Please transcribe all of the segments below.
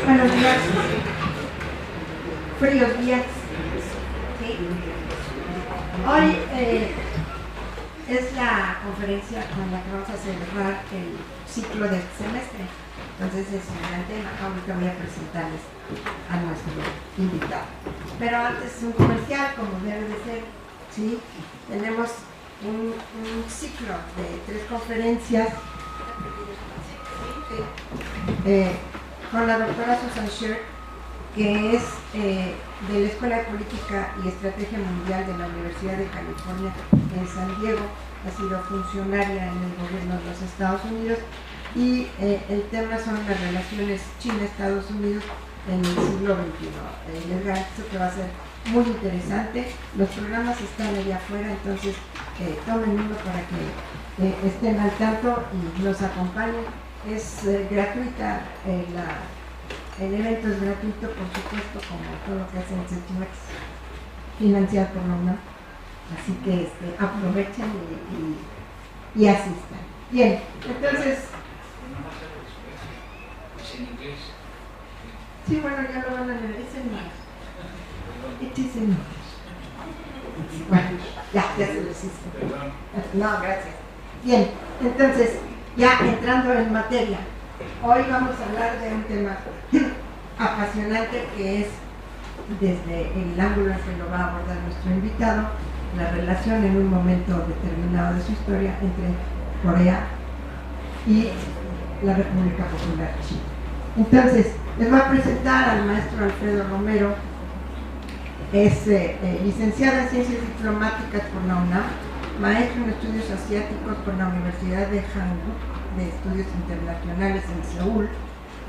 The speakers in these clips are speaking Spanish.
Buenos días. Fríos días. ¿Sí? Hoy es la conferencia con la que vamos a celebrar el ciclo del semestre. Entonces es un gran tema. Ahorita voy a presentarles a nuestro invitado. Pero antes un comercial, como debe de ser. ¿Sí? Tenemos un ciclo de 3 conferencias con la doctora Susan Sher, que es de la Escuela de Política y Estrategia Mundial de la Universidad de California en San Diego. Ha sido funcionaria en el gobierno de los Estados Unidos y el tema son las relaciones China-Estados Unidos en el siglo XXI. Les garantizo que va a ser muy interesante. Los programas están allá afuera, entonces tomen uno para que estén al tanto y nos acompañen. Es gratuita, el evento es gratuito, por supuesto, como todo lo que hacen CETIMEX, financiado por la UNAM. Así que aprovechen y asistan. Bien, entonces... ¿Es en inglés? Sí, bueno, ya lo van a leer, es en inglés. It is in inglés. Bueno, ya se lo hiciste. Perdón. No, gracias. Bien, entonces, ya entrando en materia, hoy vamos a hablar de un tema apasionante que es, desde el ángulo en que lo va a abordar nuestro invitado, la relación en un momento determinado de su historia entre Corea y la República Popular China. Entonces, les voy a presentar al maestro Alfredo Romero. Es licenciado en Ciencias Diplomáticas por la UNAM, maestro en Estudios Asiáticos por la Universidad de Hanguk de Estudios Internacionales en Seúl,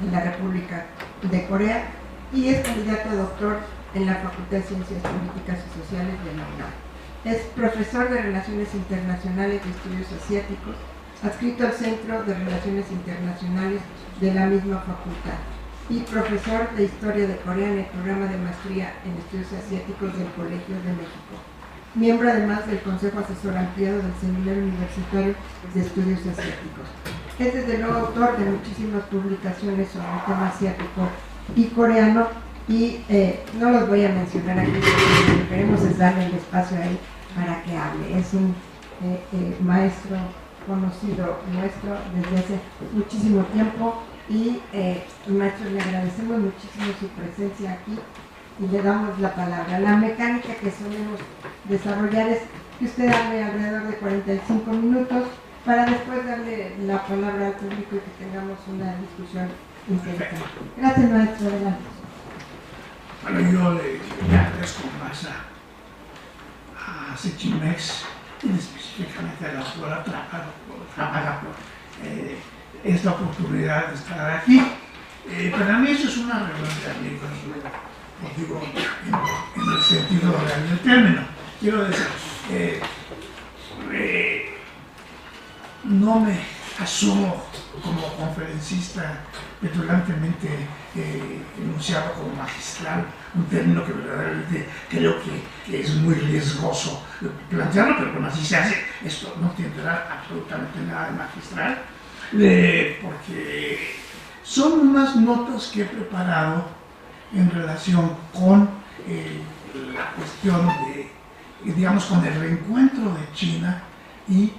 en la República de Corea, y es candidato a doctor en la Facultad de Ciencias Políticas y Sociales de la UNAM. Es profesor de Relaciones Internacionales de Estudios Asiáticos, adscrito al Centro de Relaciones Internacionales de la misma facultad, y profesor de Historia de Corea en el programa de maestría en Estudios Asiáticos del Colegio de México. Miembro además del Consejo Asesor Ampliado del Seminario Universitario de Estudios Asiáticos. Es desde luego autor de muchísimas publicaciones sobre el tema asiático y coreano, y no los voy a mencionar aquí, porque lo que queremos es darle el espacio a él para que hable. Es un maestro conocido nuestro desde hace muchísimo tiempo y maestro, le agradecemos muchísimo su presencia aquí y le damos la palabra. La mecánica que solemos desarrollar es que usted hable alrededor de 45 minutos para después darle la palabra al público y que tengamos una discusión interesante. Gracias, maestro. Adelante. Bueno, yo le agradezco más a CETIMEX, y específicamente a la doctora Trápaga por esta oportunidad de estar aquí. Para mí eso es una reunión de amigos, lo digo en el sentido real del término. Quiero decir, no me asumo como conferencista petulantemente enunciado como magistral, un término que verdaderamente creo que es muy riesgoso plantearlo, pero bueno, así se hace. Esto no tendrá absolutamente nada de magistral, porque son unas notas que he preparado en relación con la cuestión de, digamos, con el reencuentro de China y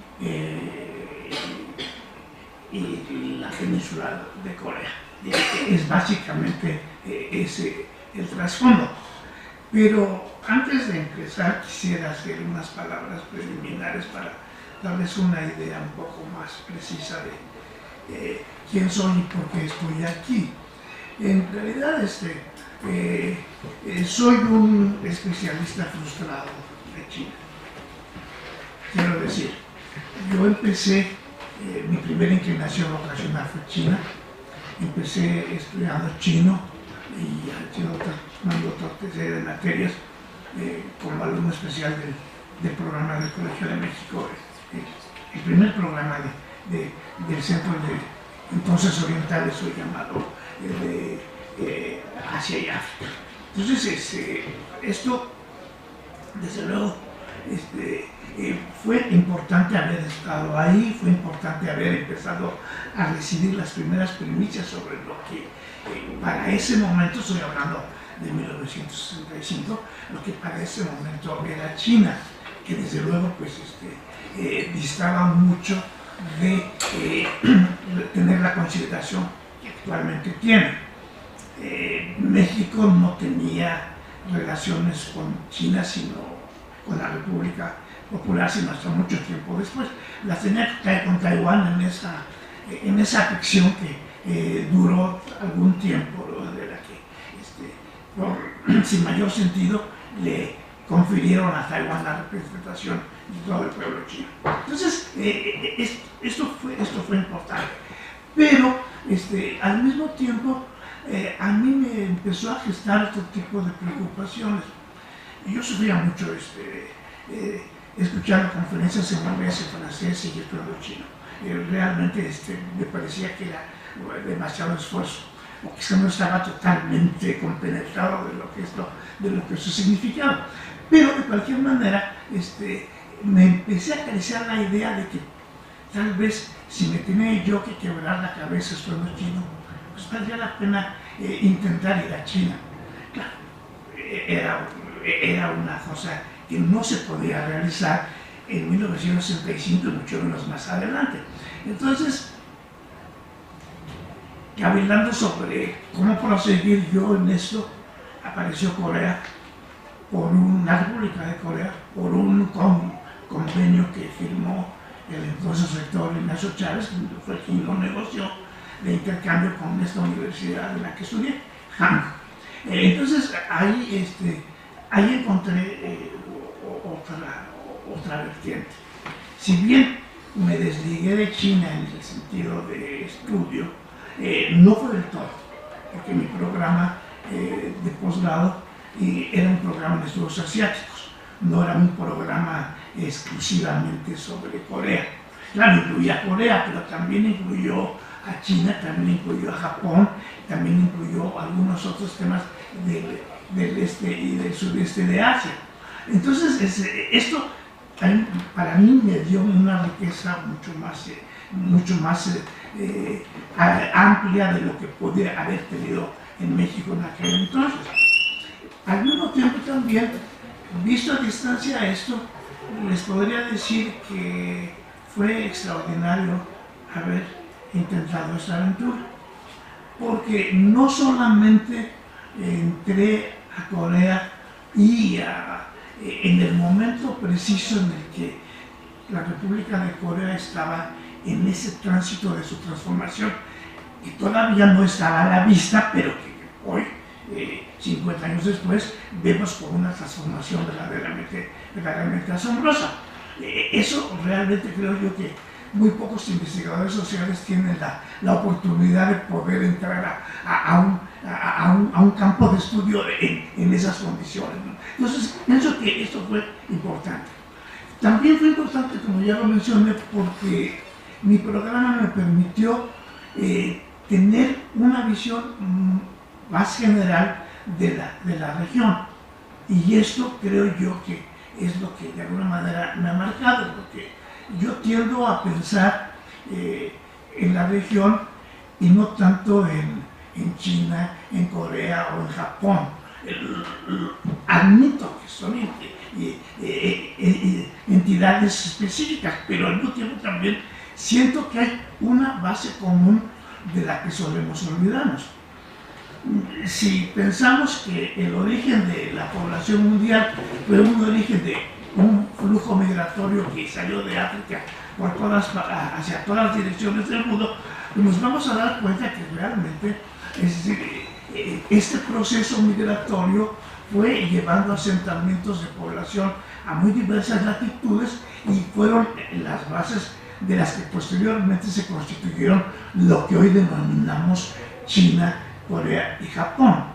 la península de Corea. Es básicamente ese el trasfondo. Pero antes de empezar quisiera hacer unas palabras preliminares para darles una idea un poco más precisa de quién soy y por qué estoy aquí. En realidad soy un especialista frustrado de China. Quiero decir, yo empecé, mi primera inclinación vocacional fue China. Empecé estudiando chino y haciendo otra serie de materias como alumno especial del programa del Colegio de México, el primer programa del Centro de Entonces Orientales, hoy llamado de Asia y África. Entonces, esto, desde luego, fue importante haber estado ahí, fue importante haber empezado a recibir las primeras primicias sobre lo que para ese momento, estoy hablando de 1965, lo que para ese momento era China, que desde luego pues distaba mucho de tener la consideración que actualmente tiene. México no tenía relaciones con China, sino con la República Popular, sino hasta mucho tiempo después. Las tenía con Taiwán en esa afección que duró algún tiempo, de la que, sin mayor sentido, le confirieron a Taiwán la representación de todo el pueblo chino. Entonces, esto fue importante. Pero, al mismo tiempo, a mí me empezó a gestar otro tipo de preocupaciones. Yo sufría mucho escuchando conferencias en inglés, en francés y estudiando chino. Realmente me parecía que era demasiado esfuerzo, o quizá no estaba totalmente compenetrado de lo que eso significaba. Pero de cualquier manera, me empecé a acariciar la idea de que tal vez si me tenía yo que quebrar la cabeza estudiando chino, pues valdría la pena intentar ir a China. Claro, era una cosa que no se podía realizar en 1965 y mucho menos más adelante. Entonces, cavilando sobre cómo proseguir yo en esto, apareció Corea, la República de Corea, por un convenio que firmó el entonces rector Ignacio Chávez, que fue quien lo negoció, de intercambio con esta universidad en la que estudié, Hank. Entonces ahí encontré otra vertiente. Si bien me desligué de China en el sentido de estudio, no fue del todo, porque mi programa de posgrado era un programa de estudios asiáticos, no era un programa exclusivamente sobre Corea. Claro, incluía Corea, pero también incluyó a China, también incluyó a Japón, también incluyó algunos otros temas del este y del sudeste de Asia. Entonces, esto para mí me dio una riqueza mucho más amplia de lo que podía haber tenido en México en aquel entonces. Al mismo tiempo también, visto a distancia esto, les podría decir que fue extraordinario haber intentado esta aventura, porque no solamente entré a Corea y en el momento preciso en el que la República de Corea estaba en ese tránsito de su transformación, que todavía no estaba a la vista, pero que hoy, 50 años después, vemos por una transformación verdaderamente asombrosa. Eso realmente creo yo que muy pocos investigadores sociales tienen la oportunidad de poder entrar a un campo de estudio en esas condiciones, ¿no? Entonces, pienso que esto fue importante. También fue importante, como ya lo mencioné, porque mi programa me permitió tener una visión más general de la región. Y esto creo yo que es lo que de alguna manera me ha marcado, porque yo tiendo a pensar en la región y no tanto en China, en Corea o en Japón. Admito que son entidades específicas, pero al mismo tiempo también siento que hay una base común de la que solemos olvidarnos. Si pensamos que el origen de la población mundial fue un origen de un flujo migratorio que salió de África hacia todas las direcciones del mundo, nos vamos a dar cuenta que realmente este proceso migratorio fue llevando asentamientos de población a muy diversas latitudes y fueron las bases de las que posteriormente se constituyeron lo que hoy denominamos China, Corea y Japón.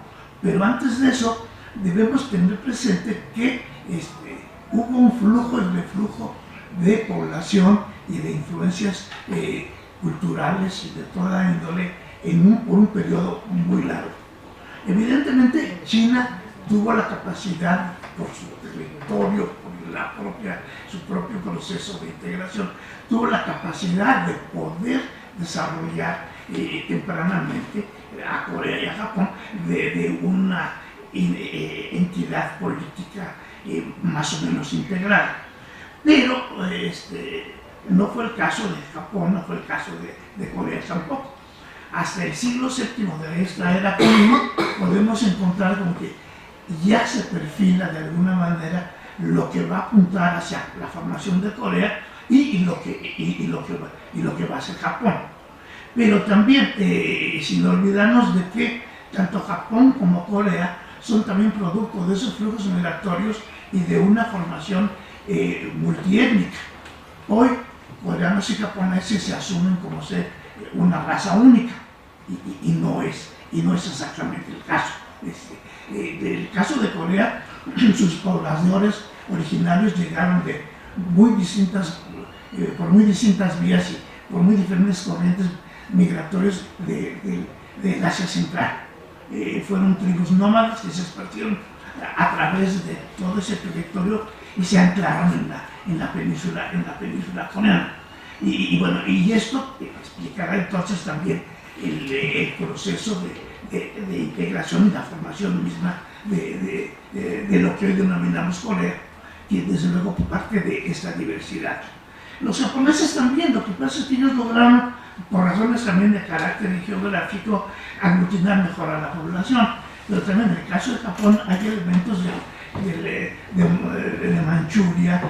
Pero antes de eso debemos tener presente que hubo un flujo y reflujo de población y de influencias culturales y de toda índole por un periodo muy largo. Evidentemente China tuvo la capacidad por su territorio, por su propio proceso de integración, tuvo la capacidad de poder desarrollar tempranamente a Corea y a Japón de una entidad política más o menos integrada. Pero no fue el caso de Japón, no fue el caso de Corea tampoco. Hasta el siglo VII de esta era podemos encontrar como que ya se perfila de alguna manera lo que va a apuntar hacia la formación de Corea y lo que va a ser Japón. Pero también, sin olvidarnos de que tanto Japón como Corea son también producto de esos flujos migratorios y de una formación multiétnica. Hoy, coreanos y japoneses se asumen como ser una raza única y no es exactamente el caso. Del caso de Corea, sus pobladores originarios llegaron por muy distintas vías y por muy diferentes corrientes migratorias del Asia Central. Fueron tribus nómadas que se esparcieron a través de todo ese territorio y se anclaron en la península coreana. Y esto explicará entonces también el proceso de integración y la formación misma de lo que hoy denominamos Corea, que desde luego parte de esta diversidad. Los japoneses también, lo que pasa es que ellos lograron, por razones también de carácter geográfico, aglutinar mejor a la población. Pero también en el caso de Japón hay elementos de Manchuria,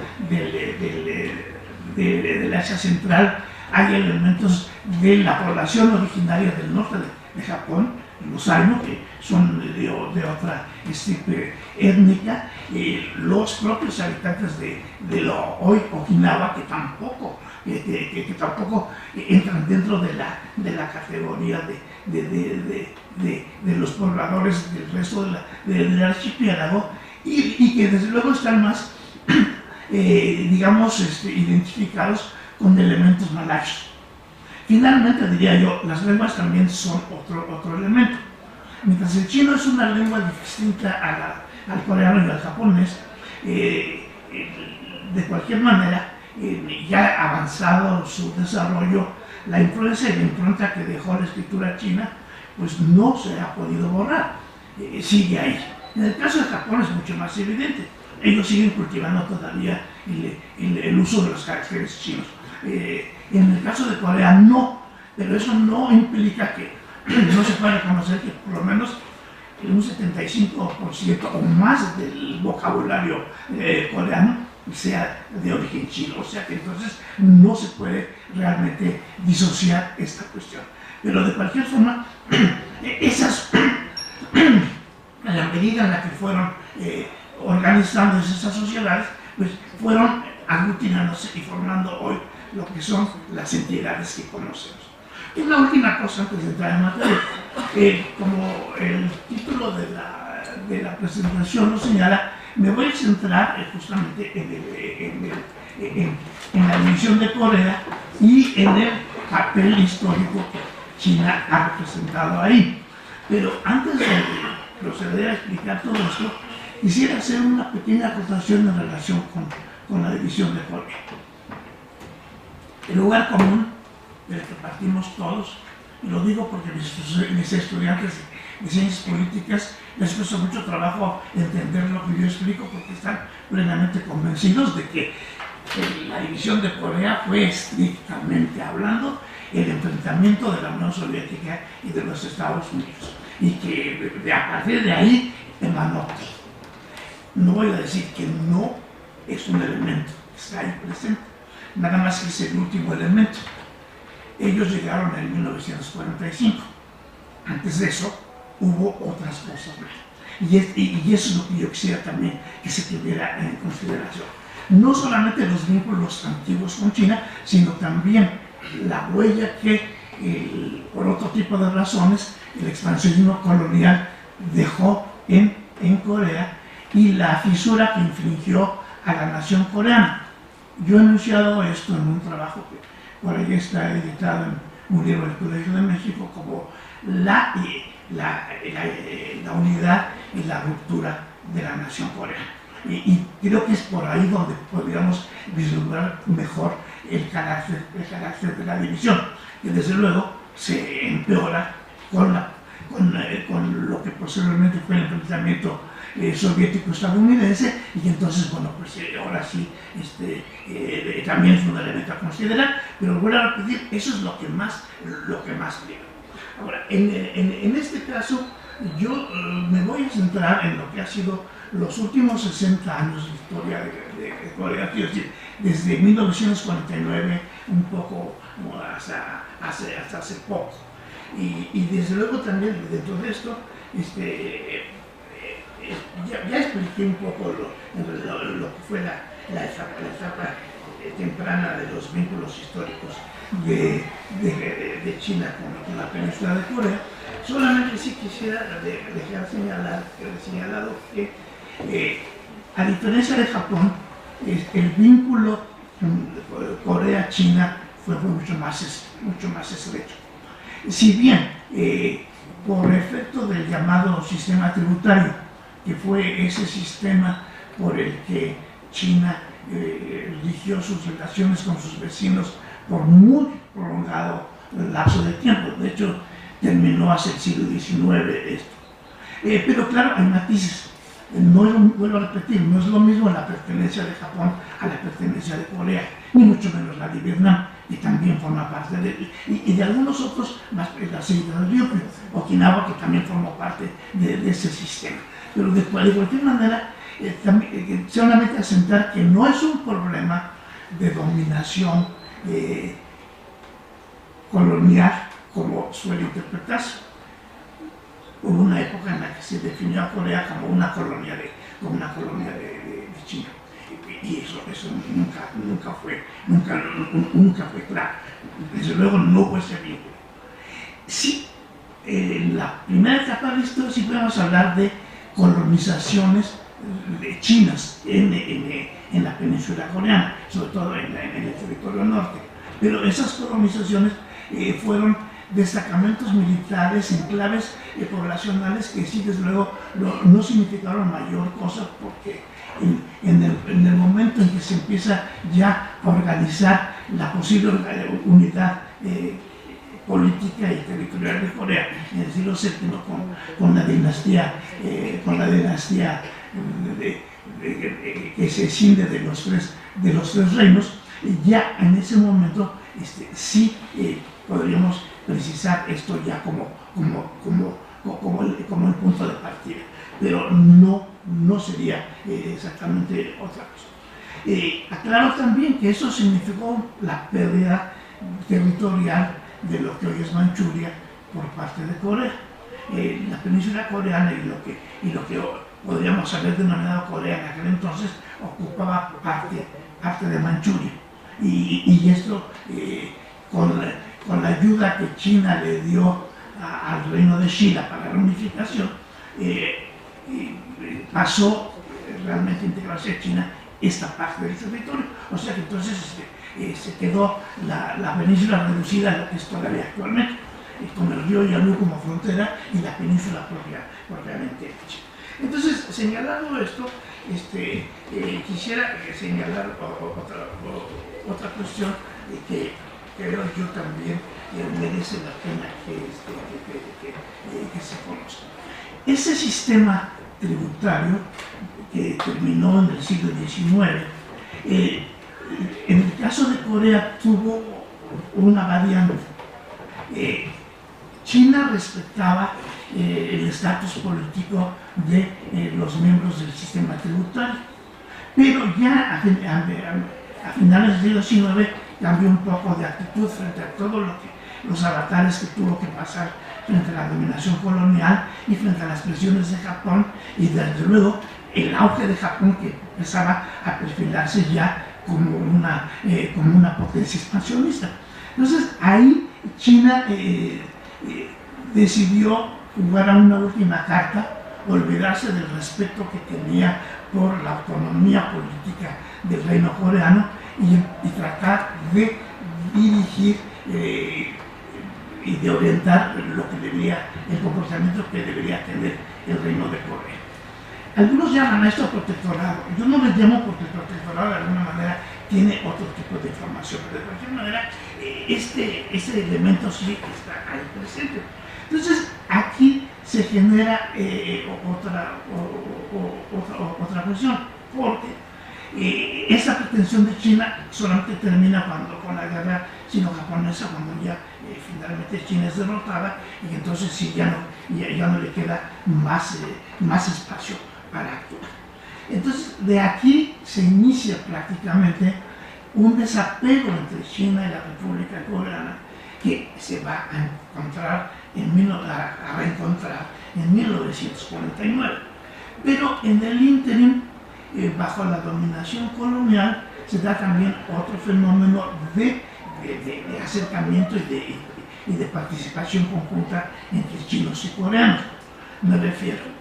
del Asia Central, hay elementos de la población originaria del norte de Japón, los Ainu, que son de otra estirpe étnica, los propios habitantes de lo hoy Okinawa, que tampoco entran dentro de la categoría de los pobladores del resto del archipiélago, y que desde luego están más, digamos, identificados con elementos malayos. Finalmente, diría yo, las lenguas también son otro elemento. Mientras el chino es una lengua distinta al coreano y al japonés, de cualquier manera, ya avanzado su desarrollo, la influencia y la impronta que dejó la escritura china, pues no se ha podido borrar, sigue ahí. En el caso de Japón es mucho más evidente. Ellos siguen cultivando todavía el uso de los caracteres chinos. En el caso de Corea no, pero eso no implica que no se pueda reconocer que por lo menos un 75% o más del vocabulario coreano sea de origen chino, o sea que entonces no se puede realmente disociar esta cuestión. Pero de cualquier forma, a la medida en la que fueron organizándose esas sociedades, pues fueron aglutinándose y formando hoy lo que son las entidades que conocemos. Y la última cosa antes de entrar en materia, como el título de la presentación lo señala, me voy a centrar justamente en la división de Corea y en el papel histórico que China ha representado ahí. Pero antes de proceder a explicar todo esto, quisiera hacer una pequeña acotación en relación con la división de Corea. El lugar común del que partimos todos, y lo digo porque mis estudiantes de ciencias políticas les cuesta mucho trabajo entender lo que yo explico porque están plenamente convencidos de que la división de Corea fue estrictamente hablando el enfrentamiento de la Unión Soviética y de los Estados Unidos y que a partir de ahí emanó todo. No voy a decir que no es un elemento, está ahí presente, nada más que es el último elemento. Ellos llegaron en 1945. Antes de eso hubo otras cosas más. Y eso es lo que yo quisiera también que se tuviera en consideración. No solamente los vínculos antiguos con China, sino también la huella que, por otro tipo de razones, el expansionismo colonial dejó en Corea y la fisura que infligió a la nación coreana. Yo he enunciado esto en un trabajo que por ahí está editado en un libro del Colegio de México como la unidad y la ruptura de la nación coreana. y creo que es por ahí donde podríamos vislumbrar mejor el carácter de la división, que desde luego se empeora con lo que posteriormente fue el enfrentamiento soviético-estadounidense, y entonces, bueno, pues ahora sí, también es un elemento a considerar, pero vuelvo a repetir, eso es lo que más priva. Ahora, en este caso, yo me voy a centrar en lo que ha sido los últimos 60 años de historia de Corea, quiero decir, desde 1949 un poco hasta hace poco. Y desde luego también dentro de esto, ya expliqué un poco lo que fue la etapa temprana de los vínculos históricos de China con la península de Corea. Solamente sí quisiera dejar señalado que, a diferencia de Japón, el vínculo Corea-China fue mucho más estrecho. Si bien, por efecto del llamado sistema tributario, que fue ese sistema por el que China rigió sus relaciones con sus vecinos por muy prolongado lapso de tiempo, de hecho terminó hacia el siglo XIX esto. Pero claro, hay matices. Vuelvo a repetir, no es lo mismo la pertenencia de Japón a la pertenencia de Corea, ni mucho menos la de Vietnam, que también forma parte y de algunos otros, más la isla de Ryukyu, Okinawa, que también formó parte de ese sistema. Pero de cualquier manera, solamente asentar que no es un problema de dominación colonial, como suele interpretarse. Hubo una época en la que se definió a Corea como una colonia de China. Y eso nunca fue claro. Desde luego no hubo ese vínculo. Sí, en la primera etapa de esto sí podemos hablar de colonizaciones chinas en la península coreana, sobre todo en el territorio norte. Pero esas colonizaciones fueron destacamentos militares, enclaves poblacionales que sí, desde luego, no significaron mayor cosa, porque en el momento en que se empieza ya a organizar la posible unidad política y territorial de Corea en el siglo VII con la dinastía que se escinde de los tres reinos, ya en ese momento sí podríamos precisar esto ya como el punto de partida, pero no sería exactamente otra cosa. Aclaro también que eso significó la pérdida territorial de lo que hoy es Manchuria por parte de Corea. La península coreana y lo que podríamos haber denominado Corea en aquel entonces ocupaba parte de Manchuria. Y esto, con la ayuda que China le dio al reino de Shilla para la unificación, pasó realmente a integrarse a China esta parte del territorio. O sea que entonces se quedó la península reducida a lo que es todavía actualmente, con el río Yalu como frontera y la península propiamente dicha. Entonces, señalado esto, quisiera señalar otra cuestión que creo yo también merece la pena que se conozca. Ese sistema tributario que terminó en el siglo XIX, en el caso de Corea tuvo una variante. China respetaba el estatus político de los miembros del sistema tributario, pero ya a finales del siglo XIX cambió un poco de actitud frente a todo los avatares que tuvo que pasar frente a la dominación colonial y frente a las presiones de Japón, y desde luego el auge de Japón, que empezaba a perfilarse ya como una potencia expansionista. Entonces ahí China decidió jugar a una última carta, olvidarse del respeto que tenía por la autonomía política del reino coreano y tratar de dirigir y de orientar el comportamiento que debería tener el reino de Corea. Algunos llaman a esto protectorado. Yo no le llamo porque el protectorado de alguna manera tiene otro tipo de información, pero de cualquier manera este elemento sí está ahí presente. Entonces aquí se genera otra cuestión, porque esa pretensión de China solamente termina con la guerra sino-japonesa, cuando ya finalmente China es derrotada, y entonces sí ya no le queda más espacio para actuar. Entonces de aquí se inicia prácticamente un desapego entre China y la República Coreana, que se va a encontrar a reencontrar en 1949. Pero en el ínterin, bajo la dominación colonial, se da también otro fenómeno de acercamiento y de participación conjunta entre chinos y coreanos. Me refiero,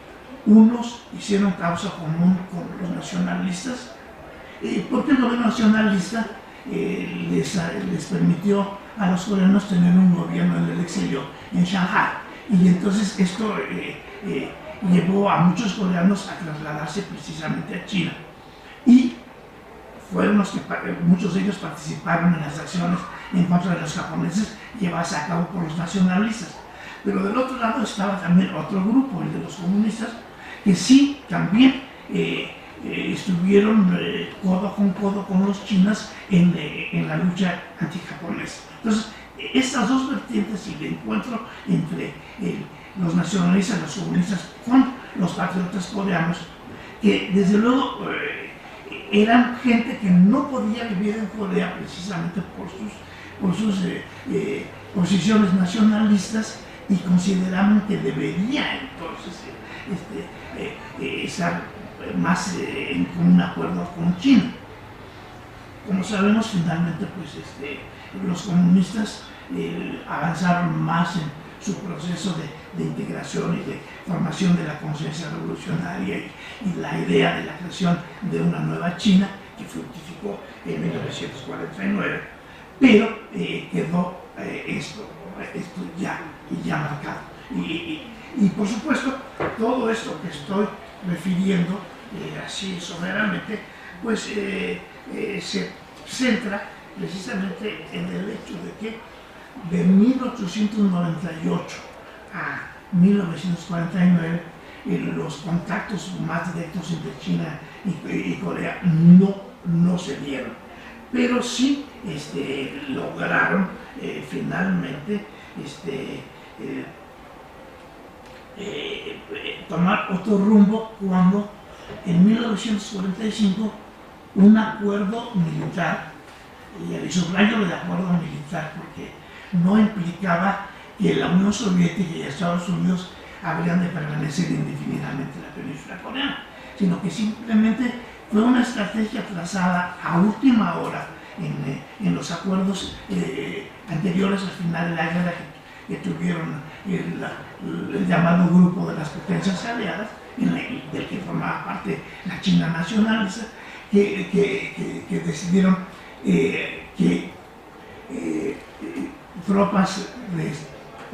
unos hicieron causa común con los nacionalistas, porque el gobierno nacionalista les permitió a los coreanos tener un gobierno en el exilio en Shanghái, y entonces esto llevó a muchos coreanos a trasladarse precisamente a China, y fueron los que muchos de ellos participaron en las acciones en contra de los japoneses llevadas a cabo por los nacionalistas. Pero del otro lado estaba también otro grupo, el de los comunistas, que sí también estuvieron codo con los chinos en la lucha antijaponesa. Entonces, estas dos vertientes y el encuentro entre los nacionalistas, los comunistas con los patriotas coreanos, que desde luego eran gente que no podía vivir en Corea precisamente por sus posiciones nacionalistas, y consideraban que debería entonces estar más en un acuerdo con China. Como sabemos, finalmente pues, los comunistas avanzaron más en su proceso de integración y de formación de la conciencia revolucionaria y la idea de la creación de una nueva China, que fructificó en 1949, pero quedó esto ya marcado. Y por supuesto, todo esto que estoy refiriendo así someramente, pues se centra precisamente en el hecho de que de 1898 a 1949 los contactos más directos entre China y Corea no se dieron, pero sí lograron finalmente tomar otro rumbo cuando en 1945 un acuerdo militar, y subrayo el acuerdo militar porque no implicaba que la Unión Soviética y Estados Unidos habrían de permanecer indefinidamente en la península coreana, sino que simplemente fue una estrategia trazada a última hora en los acuerdos anteriores al final de la guerra que tuvieron el llamado grupo de las potencias aliadas, del que formaba parte la China nacionalista, que decidieron que tropas de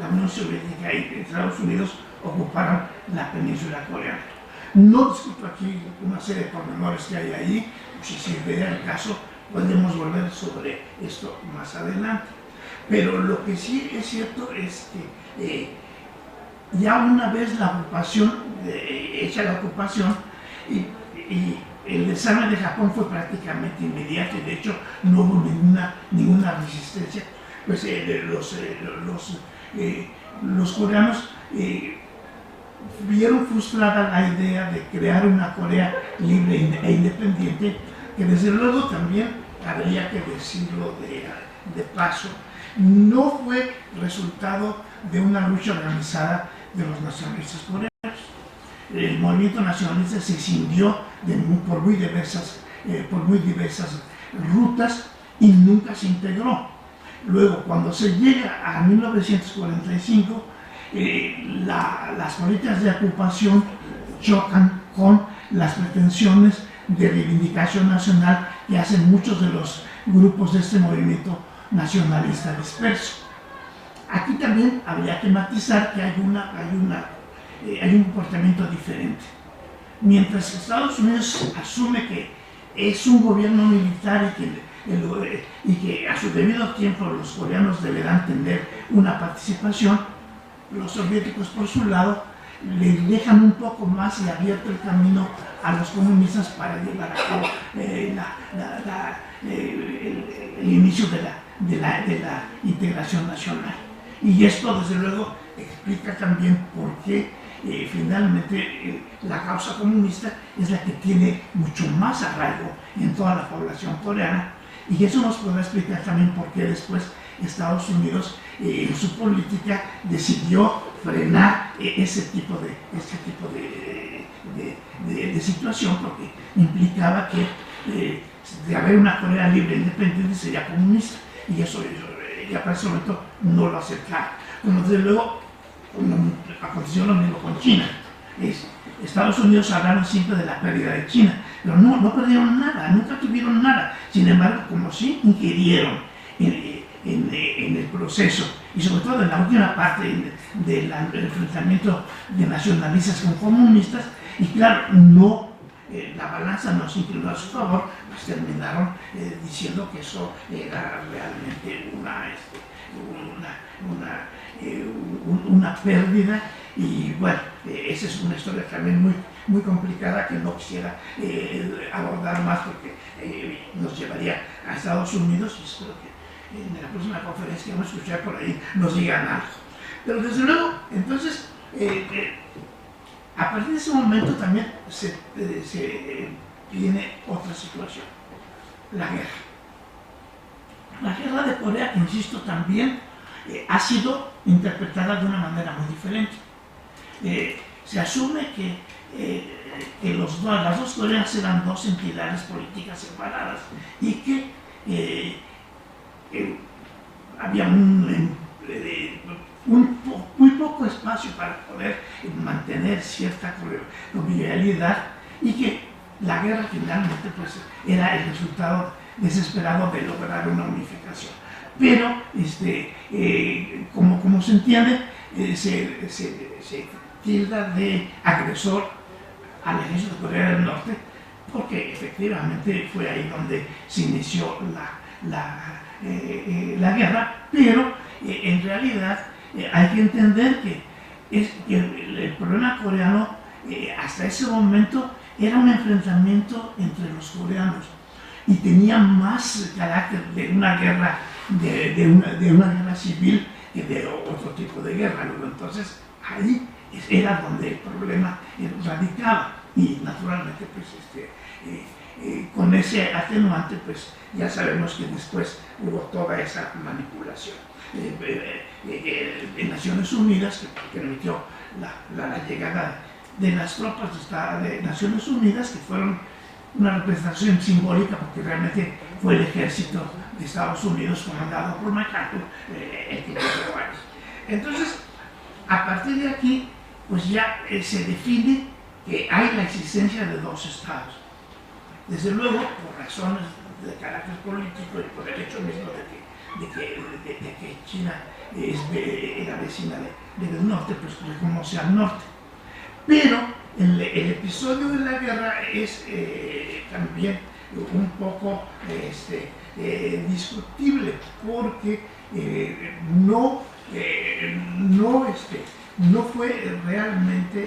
la Unión Soviética y de Estados Unidos ocuparan la península coreana. No discuto aquí una serie de pormenores que hay ahí, si sirve el caso podemos volver sobre esto más adelante. Pero lo que sí es cierto es que ya una vez la ocupación, hecha la ocupación, y el desarme de Japón fue prácticamente inmediato, y de hecho no hubo ninguna resistencia, pues los coreanos vieron frustrada la idea de crear una Corea libre e independiente, que desde luego también habría que decirlo de paso, no fue resultado de una lucha organizada de los nacionalistas coreanos. El movimiento nacionalista se escindió por muy diversas rutas y nunca se integró. Luego, cuando se llega a 1945, las políticas de ocupación chocan con las pretensiones de reivindicación nacional que hacen muchos de los grupos de este movimiento nacionalista disperso. Aquí también habría que matizar que hay un comportamiento diferente. mientras Estados Unidos asume que es un gobierno militar y que a su debido tiempo los coreanos deberán tener una participación, los soviéticos por su lado le dejan un poco más y abierto el camino a los comunistas para llevar a cabo el inicio de la integración nacional. Y esto desde luego explica también por qué finalmente la causa comunista es la que tiene mucho más arraigo en toda la población coreana, y eso nos podrá explicar también por qué después Estados Unidos en su política decidió frenar ese tipo de situación, porque implicaba que de haber una Corea libre e independiente sería comunista, y eso ya para ese momento no lo aceptaron. Como desde luego aconteció lo mismo con China. Estados Unidos hablaron siempre de la pérdida de China, pero no perdieron nada, nunca tuvieron nada. Sin embargo, como sí ingirieron en el proceso, y sobre todo en la última parte del enfrentamiento de nacionalistas con comunistas, y claro, la balanza no se inclinó a su favor, pues terminaron diciendo que eso era realmente una pérdida. Y bueno, esa es una historia también muy complicada que no quisiera abordar más, porque nos llevaría a Estados Unidos, y espero que en la próxima conferencia que vamos a escuchar por ahí nos digan algo. Pero desde luego, entonces, a partir de ese momento también viene otra situación: la guerra. La guerra de Corea, insisto, también ha sido interpretada de una manera muy diferente. Se asume que las dos Coreas eran dos entidades políticas separadas, y que había muy poco espacio para poder mantener cierta convivialidad, y que la guerra finalmente pues era el resultado desesperado de lograr una unificación. Pero como se entiende, se tilda de agresor al ejército de Corea del Norte, porque efectivamente fue ahí donde se inició la guerra. Pero en realidad hay que entender que el problema coreano hasta ese momento era un enfrentamiento entre los coreanos, y tenía más carácter de una guerra de una guerra civil que de otro tipo de guerra. Entonces ahí era donde el problema radicaba, y naturalmente pues con ese atenuante pues ya sabemos que después hubo toda esa manipulación de Naciones Unidas, que permitió la llegada de las tropas de Naciones Unidas, que fueron una representación simbólica, porque realmente fue el ejército de Estados Unidos comandado por MacArthur el que llegó ahí. Entonces, a partir de aquí, pues ya se define que hay la existencia de dos estados. Desde luego, por razones de carácter político y por el hecho mismo de que China era vecina del norte, pues reconoce al norte. Pero el episodio de la guerra es también un poco discutible, porque no fue realmente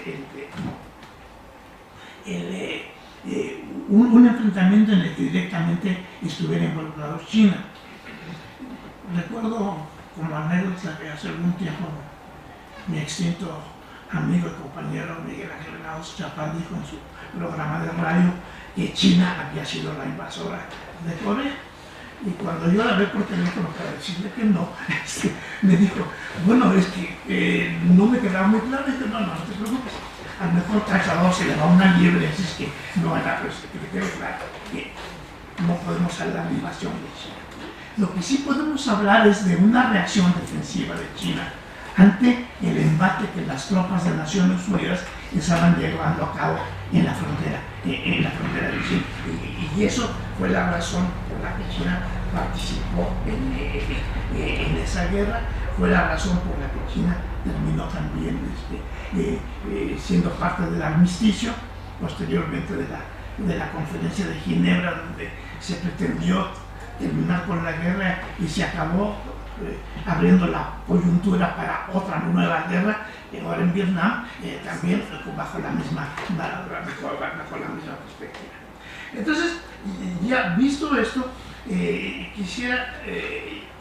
un enfrentamiento en el que directamente estuviera involucrado China. Recuerdo como anécdota que hace algún tiempo mi extinto amigo y compañero Miguel Ángel Granados Chapán dijo en su programa de radio que China había sido la invasora de Corea. Y cuando yo la hablé por teléfono para decirle que no, me dijo, bueno, es que no me quedaba muy claro. Y dije, no te preocupes, a lo mejor cazador se le va una liebre, así es que no era, pues, que te quede claro que no podemos hablar de invasión de China. Lo que sí podemos hablar es de una reacción defensiva de China ante el embate que las tropas de Naciones Unidas estaban llevando a cabo en la frontera de China. Y eso fue la razón por la que China participó en esa guerra, fue la razón por la que China terminó también siendo parte del armisticio, posteriormente de la conferencia de Ginebra, donde se pretendió terminar con la guerra y se acabó abriendo la coyuntura para otra nueva guerra, ahora en Vietnam, también bajo la misma perspectiva. Entonces, ya visto esto, quisiera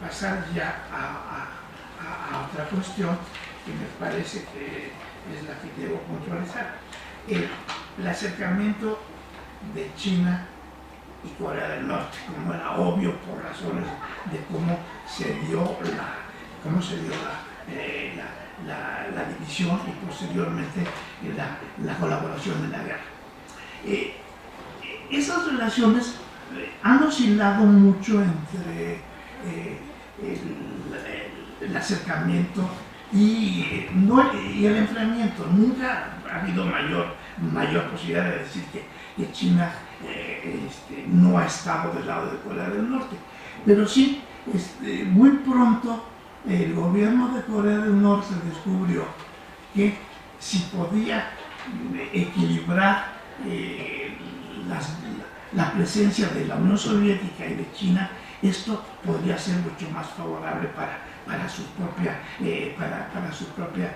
pasar ya a otra cuestión que me parece que es la que debo puntualizar. El acercamiento de China y Corea del Norte, como era obvio por razones de cómo se dio la división y posteriormente la colaboración en la guerra. Esas relaciones han oscilado mucho entre el acercamiento y el enfriamiento. Nunca ha habido mayor posibilidad de decir que China no ha estado del lado de Corea del Norte. Pero sí, muy pronto el gobierno de Corea del Norte descubrió que si podía equilibrar la presencia de la Unión Soviética y de China, esto podría ser mucho más favorable para su propia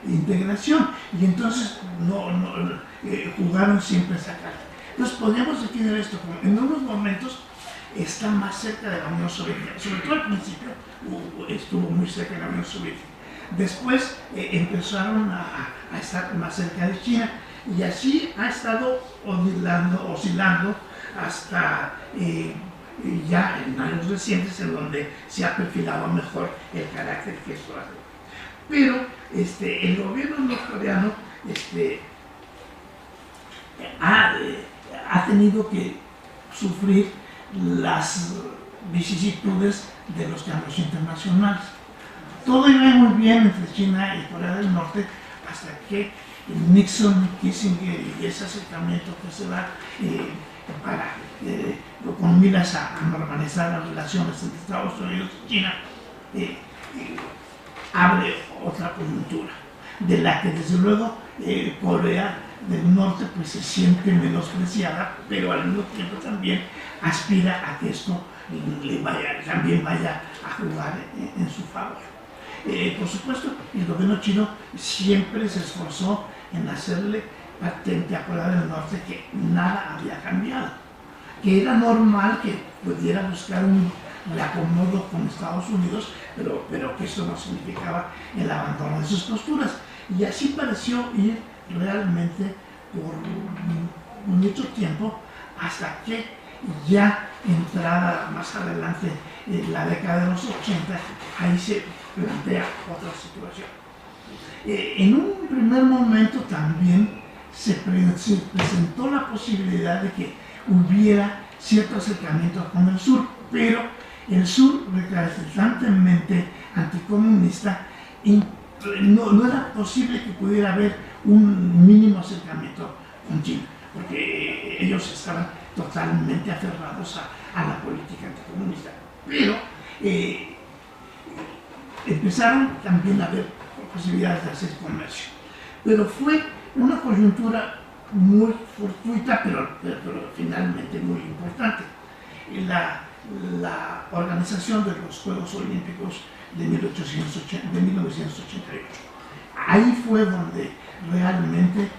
integración. Y entonces jugaron siempre esa carta. Entonces podríamos definir esto como, en unos momentos está más cerca de la Unión Soviética, sobre todo al principio estuvo muy cerca de la Unión Soviética. Después empezaron a estar más cerca de China, y así ha estado oscilando hasta ya en años recientes, en donde se ha perfilado mejor el carácter que esto hace. Pero el gobierno norcoreano ha tenido que sufrir las vicisitudes de los cambios internacionales. Todo iba muy bien entre China y Corea del Norte hasta que Nixon, Kissinger y ese acercamiento que se da con miras a normalizar las relaciones entre Estados Unidos y China, abre otra coyuntura, de la que desde luego Corea del Norte pues se siente menospreciada, pero al mismo tiempo también aspira a que esto también vaya a jugar en su favor. Por supuesto, el gobierno chino siempre se esforzó en hacerle patente a Corea del Norte que nada había cambiado, que era normal que pudiera buscar un reacomodo con Estados Unidos, pero que eso no significaba el abandono de sus posturas. Y así pareció ir realmente por mucho tiempo, hasta que ya entrada más adelante en la década de los 80, ahí se plantea otra situación. En un primer momento también se presentó la posibilidad de que hubiera cierto acercamiento con el sur, pero el sur, recalcitrantemente anticomunista, no era posible que pudiera haber un mínimo acercamiento con China, porque ellos estaban totalmente aferrados a la política anticomunista. Pero empezaron también a haber posibilidades de hacer comercio. Pero fue una coyuntura muy fortuita, pero finalmente muy importante. La organización de los Juegos Olímpicos de 1988. Ahí fue donde realmente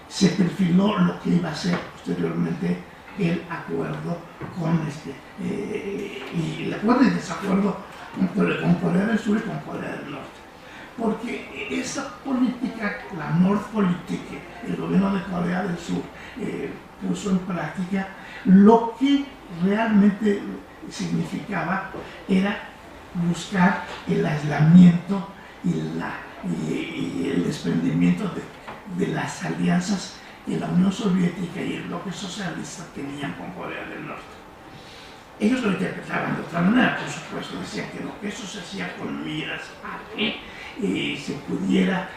se perfiló lo que iba a ser posteriormente el acuerdo y el acuerdo y desacuerdo con Corea del Sur y con Corea del Norte. Porque esa política, la Nordpolitik, el gobierno de Corea del Sur puso en práctica, lo que realmente significaba era buscar el aislamiento y el desprendimiento de las alianzas que la Unión Soviética y el bloque socialista tenían con Corea del Norte. Ellos lo interpretaban de otra manera, por supuesto, decían que eso se hacía con miras a que se pudiera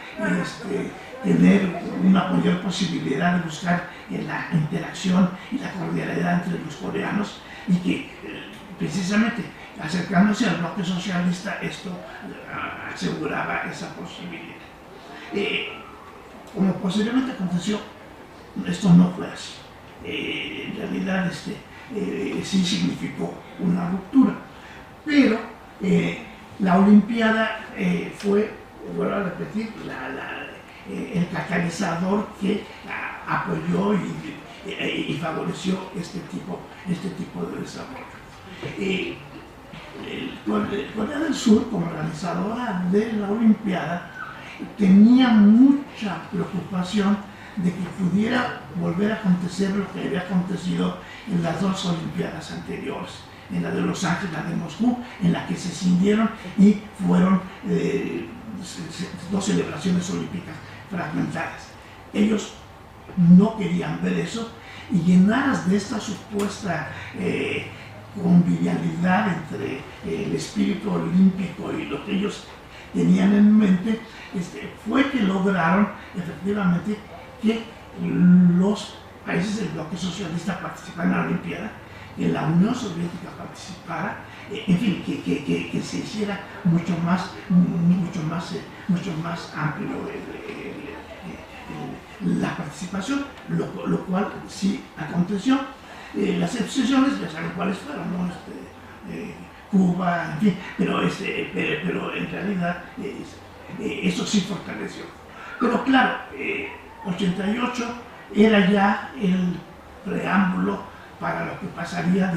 tener una mayor posibilidad de buscar la interacción y la cordialidad entre los coreanos, y que precisamente acercándose al bloque socialista esto aseguraba esa posibilidad. como posteriormente aconteció, esto no fue así. En realidad sí significó una ruptura, pero la Olimpiada fue, vuelvo a repetir, el catalizador que apoyó y favoreció este tipo de desarrollo. Corea del Sur, como organizadora de la Olimpiada, tenía mucha preocupación de que pudiera volver a acontecer lo que había acontecido en las dos Olimpiadas anteriores, en la de Los Ángeles, la de Moscú, en la que se cindieron y fueron dos celebraciones olímpicas fragmentadas. Ellos no querían ver eso, y en aras de esta supuesta convivialidad entre el espíritu olímpico y lo que ellos tenían en mente, fue que lograron efectivamente que los países del bloque socialista participaran en la Olimpiada, que la Unión Soviética participara, en fin, que se hiciera mucho más amplio la participación, lo cual sí aconteció. Las excepciones ya saben cuáles fueron, ¿no? Cuba, en fin, pero en realidad eso sí fortaleció. Pero claro, 88 era ya el preámbulo para lo que pasaría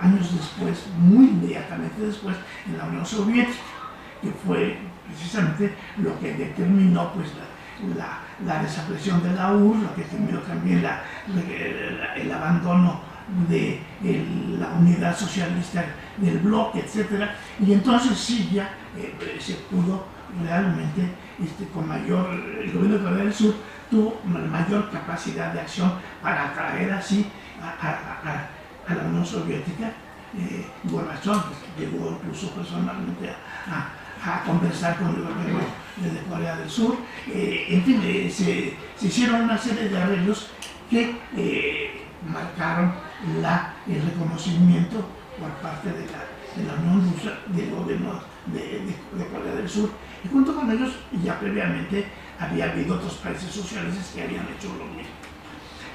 años después, muy inmediatamente después, en la Unión Soviética, que fue precisamente lo que determinó pues la desaparición de la URSS, lo que determinó también el abandono de la unidad socialista del bloque, etc. Y entonces sí ya se pudo realmente, el gobierno de Corea del Sur tuvo mayor capacidad de acción para atraer así a la Unión Soviética. Gorbachev llegó incluso personalmente a conversar con el gobierno de Corea del Sur. En fin, se hicieron una serie de arreglos que marcaron el reconocimiento por parte de la Unión Rusa del gobierno de Corea del Sur, y junto con ellos ya previamente había habido otros países socialistas que habían hecho lo mismo.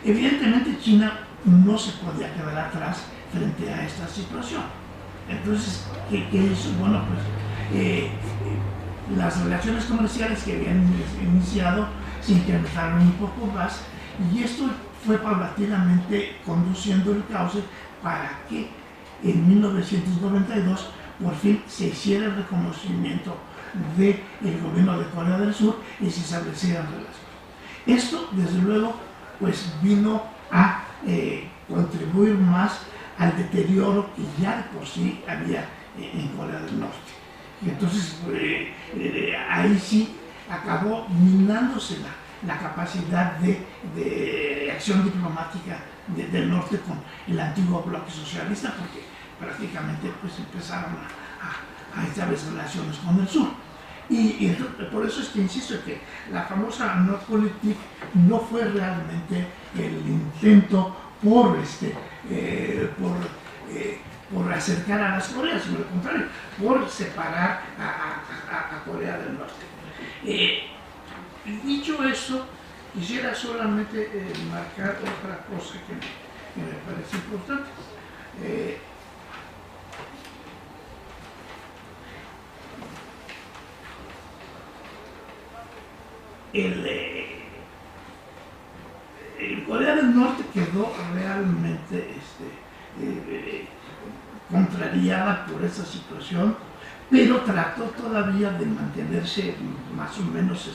Evidentemente China no se podía quedar atrás frente a esta situación. Entonces, ¿qué hizo? Bueno, pues las relaciones comerciales que habían iniciado se incrementaron un poco más, y esto fue paulatinamente conduciendo el cauce para que en 1992 por fin se hiciera el reconocimiento del gobierno de Corea del Sur y se establecieran relaciones. Esto, desde luego, pues vino a contribuir más al deterioro que ya de por sí había en Corea del Norte. Y entonces, ahí sí acabó minándose la capacidad de acción diplomática del norte con el antiguo bloque socialista, porque prácticamente pues empezaron a establecer relaciones con el sur. Y por eso es que insisto que la famosa Nordpolitik no fue realmente el intento por acercar a las Coreas, sino al contrario, por separar a Corea del Norte. Dicho eso, quisiera solamente marcar otra cosa que me parece importante. Corea del Norte quedó realmente contrariada por esa situación, pero trató todavía de mantenerse más o menos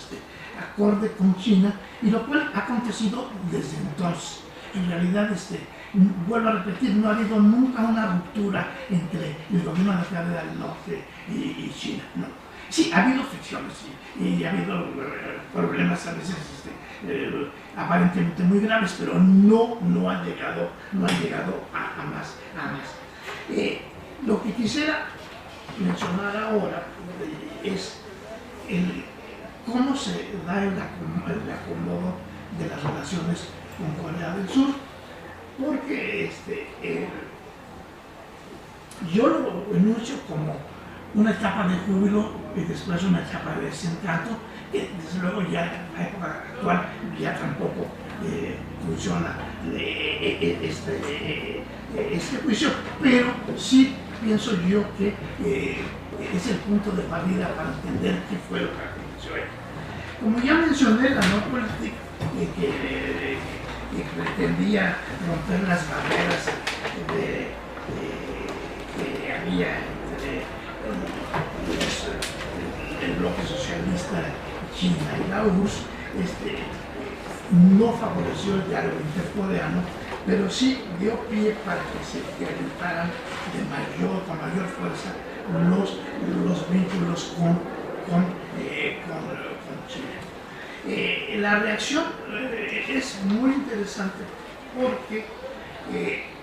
acorde con China, y lo cual ha acontecido desde entonces. En realidad, vuelvo a repetir, no ha habido nunca una ruptura entre el gobierno de Corea del Norte y China, no. Sí, ha habido fricciones y ha habido problemas a veces aparentemente muy graves, pero no han llegado a más. Lo que quisiera mencionar ahora es cómo se da el acomodo de las relaciones con Corea del Sur, porque yo lo enuncio como una etapa de júbilo y después una etapa de desencanto, que desde luego ya en la época actual ya tampoco funciona este juicio, pero sí pienso yo que es el punto de partida para entender qué fue lo que aconteció ahí. Como ya mencioné, la Nordpolitik que pretendía romper las barreras que había entre el bloque socialista China y la URSS, no favoreció el diálogo intercoreano, pero sí dio pie para que se incrementaran con mayor fuerza los vínculos con China. La reacción es muy interesante porque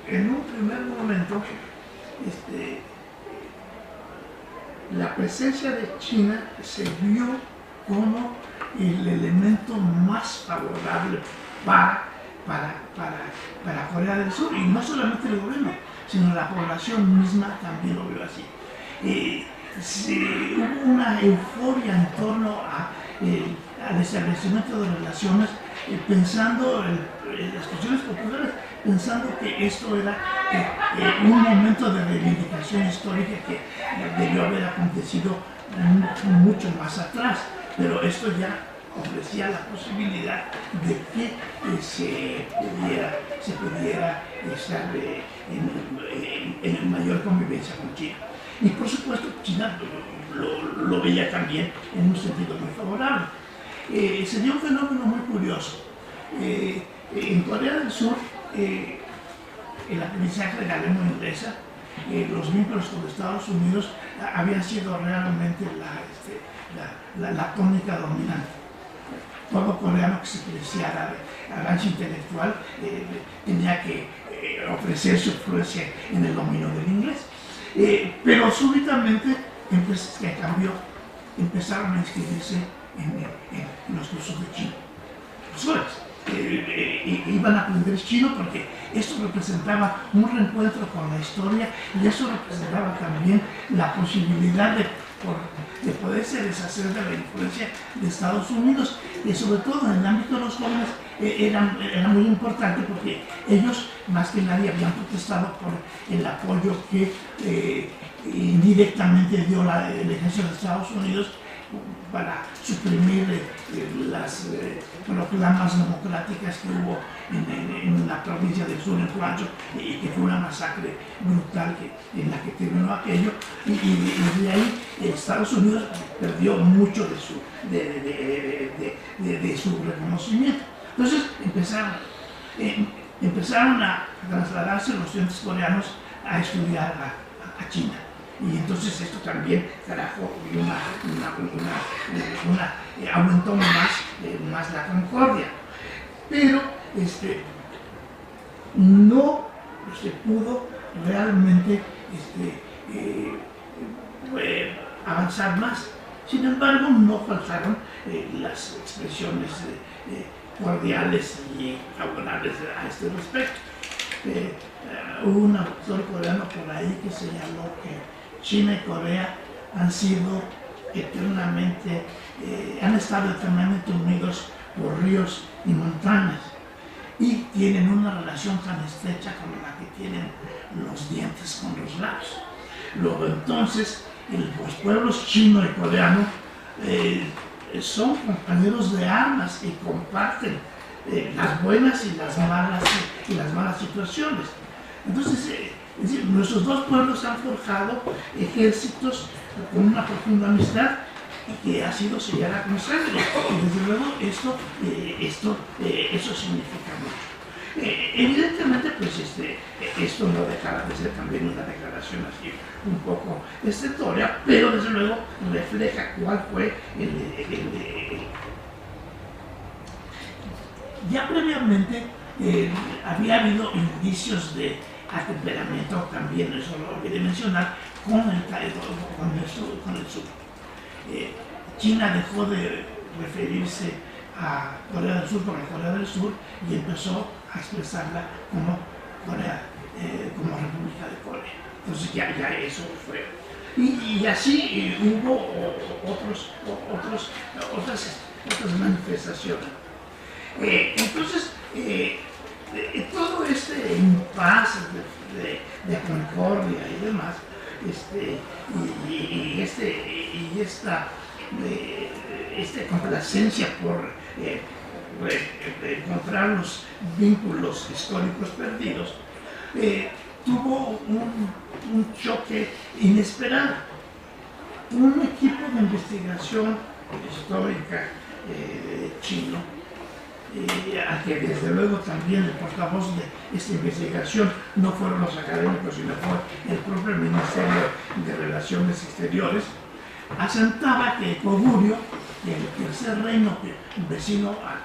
en un primer momento la presencia de China se vio como el elemento más favorable para Corea del Sur, y no solamente el gobierno, sino la población misma también lo vio así. Hubo una euforia en torno al establecimiento de relaciones, pensando en las cuestiones populares, pensando que esto era un momento de reivindicación histórica que debió haber acontecido mucho más atrás, pero esto ya ofrecía la posibilidad de que se pudiera estar en mayor convivencia con China. Y por supuesto China lo veía también en un sentido muy favorable. Se dio un fenómeno muy curioso. En Corea del Sur, el aprendizaje de la lengua inglesa, los vínculos con Estados Unidos habían sido realmente la tónica dominante. Todo coreano que se preciara avance intelectual tenía que ofrecer su influencia en el dominio del inglés. Pero súbitamente empezaron a inscribirse en los cursos de chino. Iban a aprender chino porque esto representaba un reencuentro con la historia, y eso representaba también la posibilidad de poderse deshacer de la influencia de Estados Unidos, y sobre todo en el ámbito de los jóvenes era muy importante porque ellos más que nadie habían protestado por el apoyo que indirectamente dio el ejército de Estados Unidos para suprimir las proclamas democráticas que hubo en la provincia del sur, en Guangzhou, y que fue una masacre brutal en la que terminó aquello, y de ahí Estados Unidos perdió mucho de su reconocimiento. Entonces empezaron a trasladarse los estudiantes coreanos a estudiar a China. Y entonces esto también trajo aumentó más la concordia. Pero no se pudo realmente avanzar más. Sin embargo, no faltaron las expresiones cordiales y favorables a este respecto. Hubo un autor coreano por ahí que señaló que China y Corea han estado eternamente unidos por ríos y montañas, y tienen una relación tan estrecha como la que tienen los dientes con los labios. Luego entonces los pueblos chino y coreano son compañeros de armas y comparten las buenas y las malas situaciones. Entonces, es decir, nuestros dos pueblos han forjado ejércitos con una profunda amistad y que ha sido sellada con sangre. Y desde luego eso significa mucho. Evidentemente, pues esto no deja de ser también una declaración así un poco estentórea, pero desde luego refleja cuál fue Ya previamente había habido indicios de atemperamiento también, eso lo olvidé mencionar, con el sur. China dejó de referirse a Corea del Sur como Corea del Sur y empezó a expresarla como República de Corea. Entonces ya eso fue. Y así hubo otras manifestaciones. Entonces, todo este impasse de concordia y demás, esta complacencia por encontrar los vínculos históricos perdidos, tuvo un choque inesperado. Un equipo de investigación histórica chino, a que desde luego también el portavoz de esta investigación no fueron los académicos, sino fue el propio Ministerio de Relaciones Exteriores, asentaba que Goguryeo, el tercer reino vecino a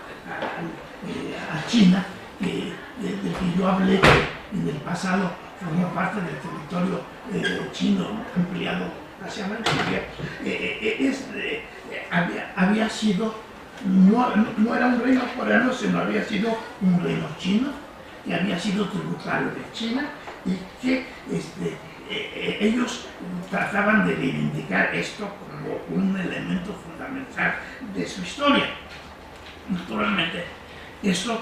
China, del que yo hablé, que en el pasado formó parte del territorio chino ampliado hacia Manchuria, había sido, no era un reino coreano, sino había sido un reino chino, que había sido tributario de China y que ellos trataban de reivindicar esto como un elemento fundamental de su historia. Naturalmente, esto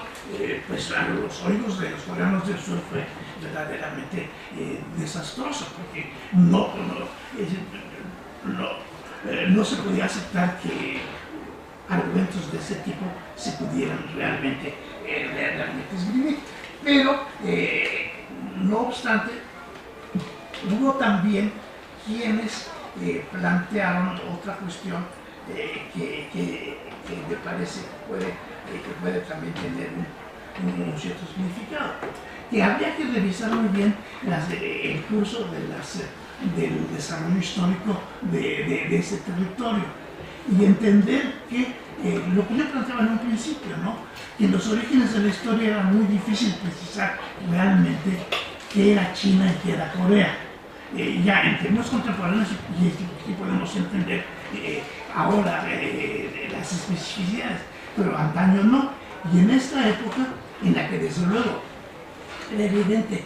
pues a los oídos de los coreanos del sur fue verdaderamente desastroso, porque no se podía aceptar que argumentos de ese tipo se pudieran realmente escribir. Pero, no obstante, hubo también quienes plantearon otra cuestión que me parece que puede también tener un cierto significado, que habría que revisar muy bien el curso del desarrollo histórico de ese territorio y entender que lo que yo planteaba en un principio, ¿no? Que en los orígenes de la historia era muy difícil precisar realmente qué era China y qué era Corea. Ya en términos contemporáneos y podemos entender ahora las especificidades, pero antaño no. Y en esta época, en la que desde luego era evidente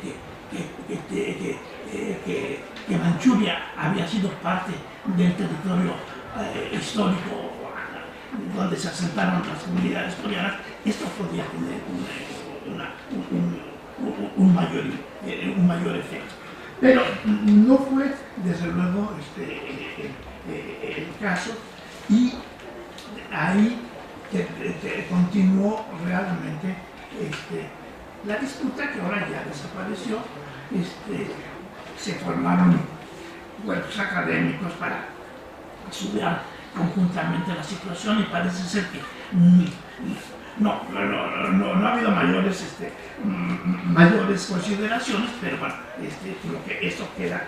que Manchuria había sido parte del territorio histórico donde se asentaron las comunidades coreanas, esto podía tener un mayor efecto. Pero no fue, desde luego, el caso, y ahí continuó realmente la disputa, que ahora ya desapareció. Se formaron cuerpos académicos para estudiar conjuntamente la situación, y parece ser que no ha habido mayores consideraciones, pero bueno, creo que esto queda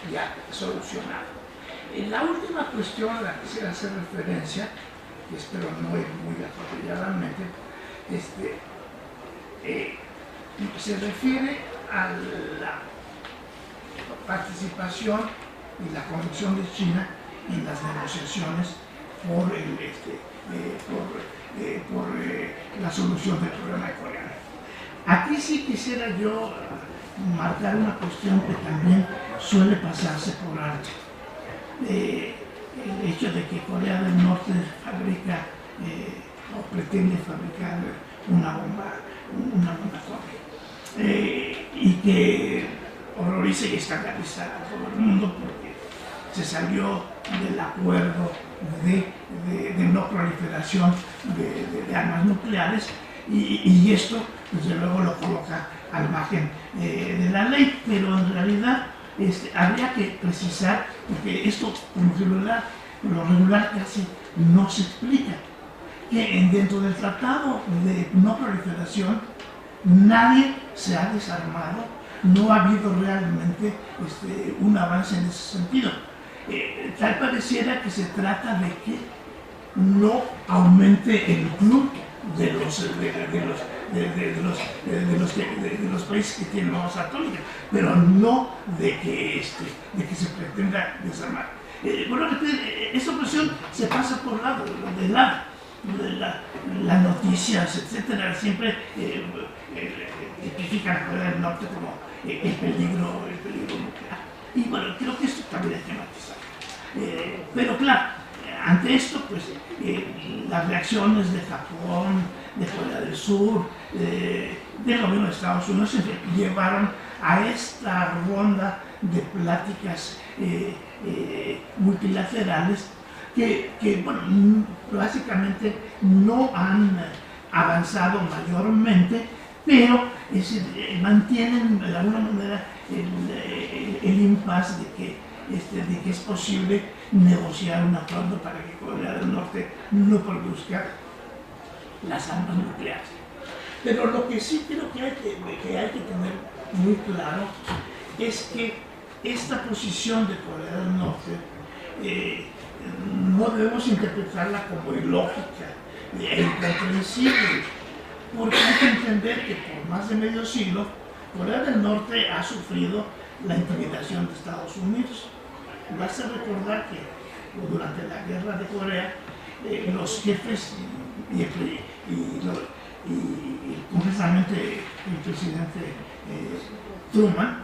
ya solucionado. La última cuestión a la que quisiera hacer referencia, que espero no ir muy atropelladamente, se refiere a la participación y la conducción de China en las negociaciones por la solución del problema coreano. Aquí sí quisiera yo marcar una cuestión que también suele pasarse por alto. El hecho de que Corea del Norte fabrica o pretende fabricar una bomba atómica, y que horroriza y escandaliza a todo el mundo porque se salió del acuerdo de no proliferación de armas nucleares, y esto desde luego lo coloca al margen de la ley, pero en realidad habría que precisar, porque esto lo regular casi no se explica, que dentro del tratado de no proliferación nadie se ha desarmado, no ha habido realmente un avance en ese sentido. Tal pareciera que se trata de que no aumente el club de los países que tienen bombas atómicas, pero no de que se pretenda desarmar. Bueno, esta cuestión se pasa por lado, de lado. Las noticias, etcétera, siempre tipifican a Corea del Norte como el peligro nuclear. Y bueno, creo que esto también hay que matizar. Pero claro, ante esto, pues las reacciones de Japón, de Corea del Sur, del gobierno de Estados Unidos, llevaron a esta ronda de pláticas multilaterales que, bueno, básicamente no han avanzado mayormente, pero mantienen de alguna manera el impasse de que es posible negociar un acuerdo para que Corea del Norte no produzca las armas nucleares. Pero lo que sí creo que hay que tener muy claro es que esta posición de Corea del Norte no debemos interpretarla como ilógica e incomprensible, porque hay que entender que por más de medio siglo Corea del Norte ha sufrido la intimidación de Estados Unidos. Basta recordar que durante la guerra de Corea los jefes y concretamente el presidente Truman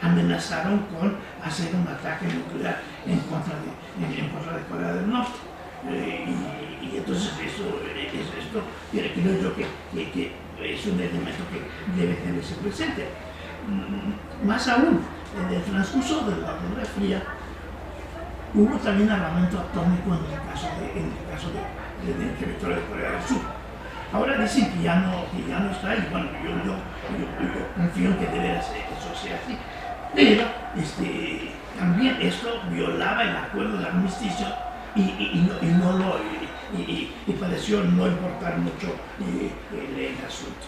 amenazaron con hacer un ataque nuclear en contra de Corea del Norte. Y entonces esto creo yo que es un elemento que debe tenerse presente. Más aún, en el transcurso de la Guerra Fría hubo también armamento atómico en el caso del territorio de Corea del Sur. Ahora dicen que ya no está, y bueno, yo confío en que debería ser, eso sea así. Pero también esto violaba el acuerdo de armisticio y pareció no importar mucho el asunto.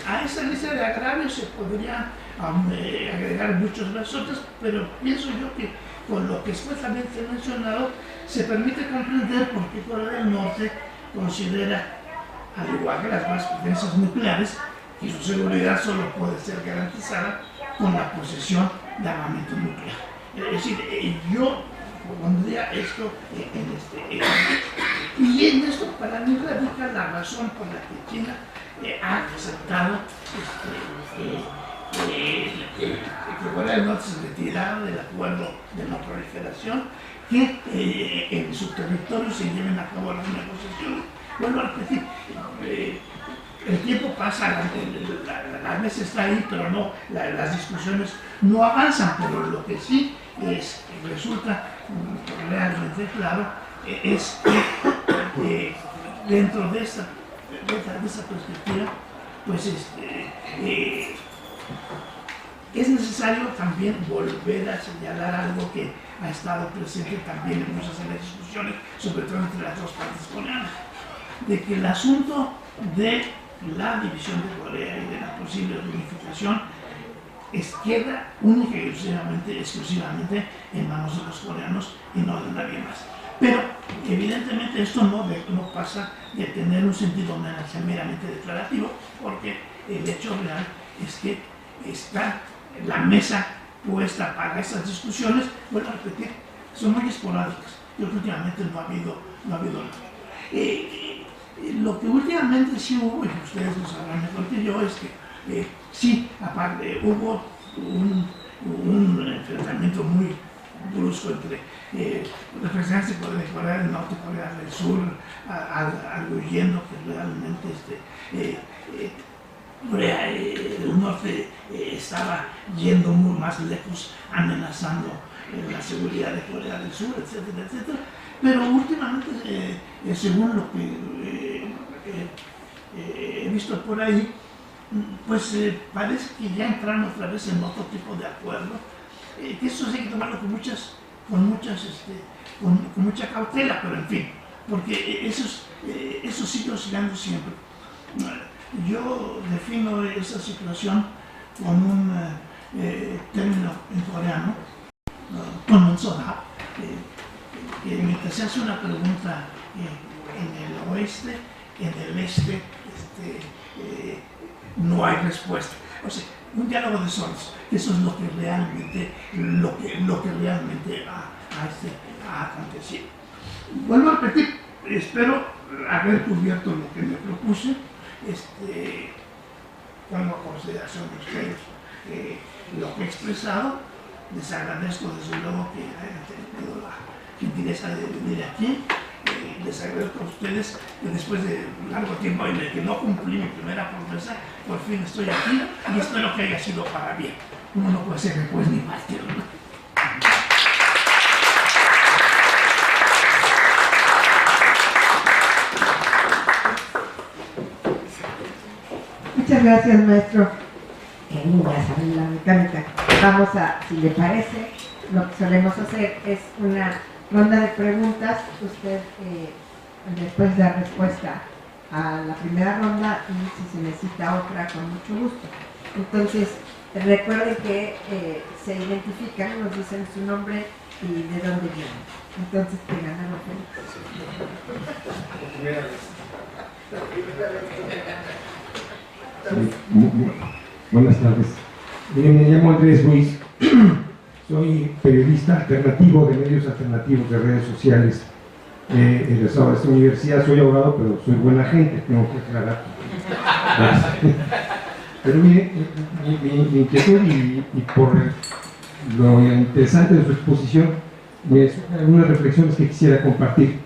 A esa lista de agravios se podría agregar muchos más otros, pero pienso yo que con lo que expresamente he mencionado se permite comprender por qué Corea del Norte considera, al igual que las demás potencias nucleares, que su seguridad solo puede ser garantizada con la posesión de armamento nuclear. Es decir, yo pondría esto y en esto para mí radica la razón por la que China ha aceptado que Corea del Norte se retirara del acuerdo de no proliferación, que en su territorio se lleven a cabo las negociaciones. Vuelvo a repetir, el tiempo pasa, la mesa está ahí, pero no, las discusiones no avanzan, pero lo que sí resulta realmente claro es que dentro de esa perspectiva, pues es necesario también volver a señalar algo que ha estado presente también en muchas de las discusiones, sobre todo entre las dos partes coreanas, de que el asunto de la división de Corea y de la posible reunificación queda única y exclusivamente en manos de los coreanos y no de nadie más. Pero evidentemente esto no pasa de tener un sentido meramente declarativo, porque el hecho real es que está la mesa puesta para esas discusiones. Vuelvo a repetir, son muy esporádicas. Yo creo que últimamente no ha habido nada. Lo que últimamente sí hubo, y ustedes lo sabrán mejor que yo, es que sí, aparte, hubo un enfrentamiento muy brusco entre representantes de Corea del Norte y Corea del Sur, arguyendo que realmente Corea del Norte estaba yendo muy más lejos, amenazando la seguridad de Corea del Sur, etcétera, etcétera. Pero últimamente, según lo que he visto por ahí, pues parece que ya entraron otra vez en otro tipo de acuerdo, que eso hay que tomarlo con mucha cautela, pero en fin, porque eso sigue oscilando siempre. Yo defino esa situación con un término en coreano, konmonsoda, que mientras se hace una pregunta en el oeste, en el este no hay respuesta. O sea, un diálogo de solos. Eso es lo que realmente ha acontecido. Vuelvo a repetir, espero haber cubierto lo que me propuse. pongo a consideración de ustedes lo que he expresado. Les agradezco desde luego que hayan tenido la gentileza de venir aquí. Les agradezco a ustedes que después de un largo tiempo en el que no cumplí mi primera promesa, por fin estoy aquí y espero que haya sido para bien. Uno no puede ser después ni mártir, ¿no? Muchas gracias, maestro. Qué linda sabe la mecánica. Vamos a, si le parece, lo que solemos hacer es una ronda de preguntas. Usted después da respuesta a la primera ronda y si se necesita otra, con mucho gusto. Entonces, recuerden que se identifican, nos dicen su nombre y de dónde vienen. Entonces, que ganan los Buenas tardes. Me llamo Andrés Ruiz, soy periodista alternativo de medios alternativos de redes sociales, egresado de esta universidad. Soy abogado, pero soy buena gente, tengo que aclarar. Pero mire, mi inquietud y por lo interesante de su exposición, me surgen algunas reflexiones que quisiera compartir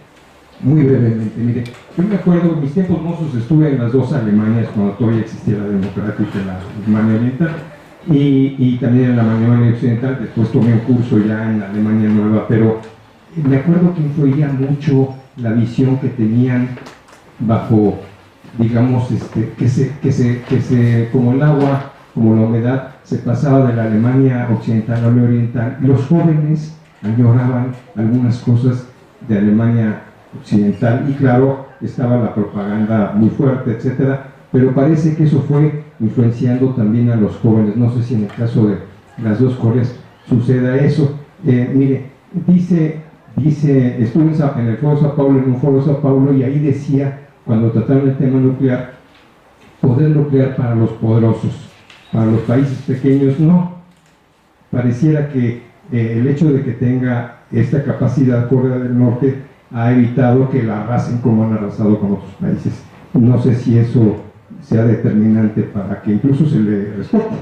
muy brevemente. Mire, yo me acuerdo, en mis tiempos mozos estuve en las dos Alemanias cuando todavía existía la democrática, la Alemania Oriental y también en la Alemania Occidental. Después tomé un curso ya en la Alemania Nueva, pero me acuerdo que influía mucho la visión que tenían bajo, digamos, que se, como el agua, como la humedad, se pasaba de la Alemania Occidental a la Oriental. Los jóvenes añoraban algunas cosas de Alemania Occidental y claro, estaba la propaganda muy fuerte, etcétera, pero parece que eso fue influenciando también a los jóvenes. No sé si en el caso de las dos Coreas suceda eso. Mire, estuve en el Foro de Sao Paulo, en un Foro de Sao Paulo, y ahí decía, cuando trataron el tema nuclear, poder nuclear para los poderosos, para los países pequeños no. Pareciera que el hecho de que tenga esta capacidad Corea del Norte ha evitado que la arrasen como han arrasado con otros países. No sé si eso sea determinante para que incluso se le respete,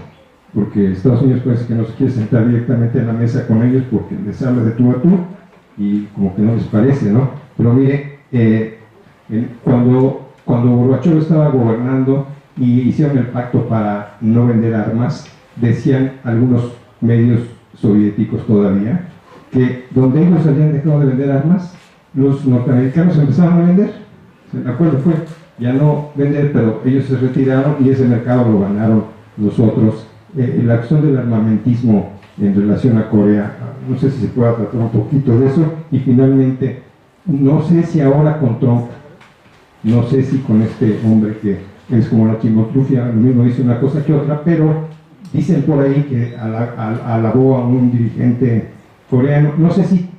porque Estados Unidos parece que no se quiere sentar directamente en la mesa con ellos porque les habla de tú a tú y como que no les parece, ¿no? Pero mire, cuando Gorbachev estaba gobernando y hicieron el pacto para no vender armas, decían algunos medios soviéticos todavía que donde ellos habían dejado de vender armas, los norteamericanos empezaron a vender. El acuerdo fue ya no vender, pero ellos se retiraron y ese mercado lo ganaron los otros. La acción del armamentismo en relación a Corea, no sé si se pueda tratar un poquito de eso. Y finalmente, no sé si ahora con Trump, no sé si con este hombre que es como la chimotrufia, lo mismo dice una cosa que otra, pero dicen por ahí que alabó a un dirigente coreano. No sé si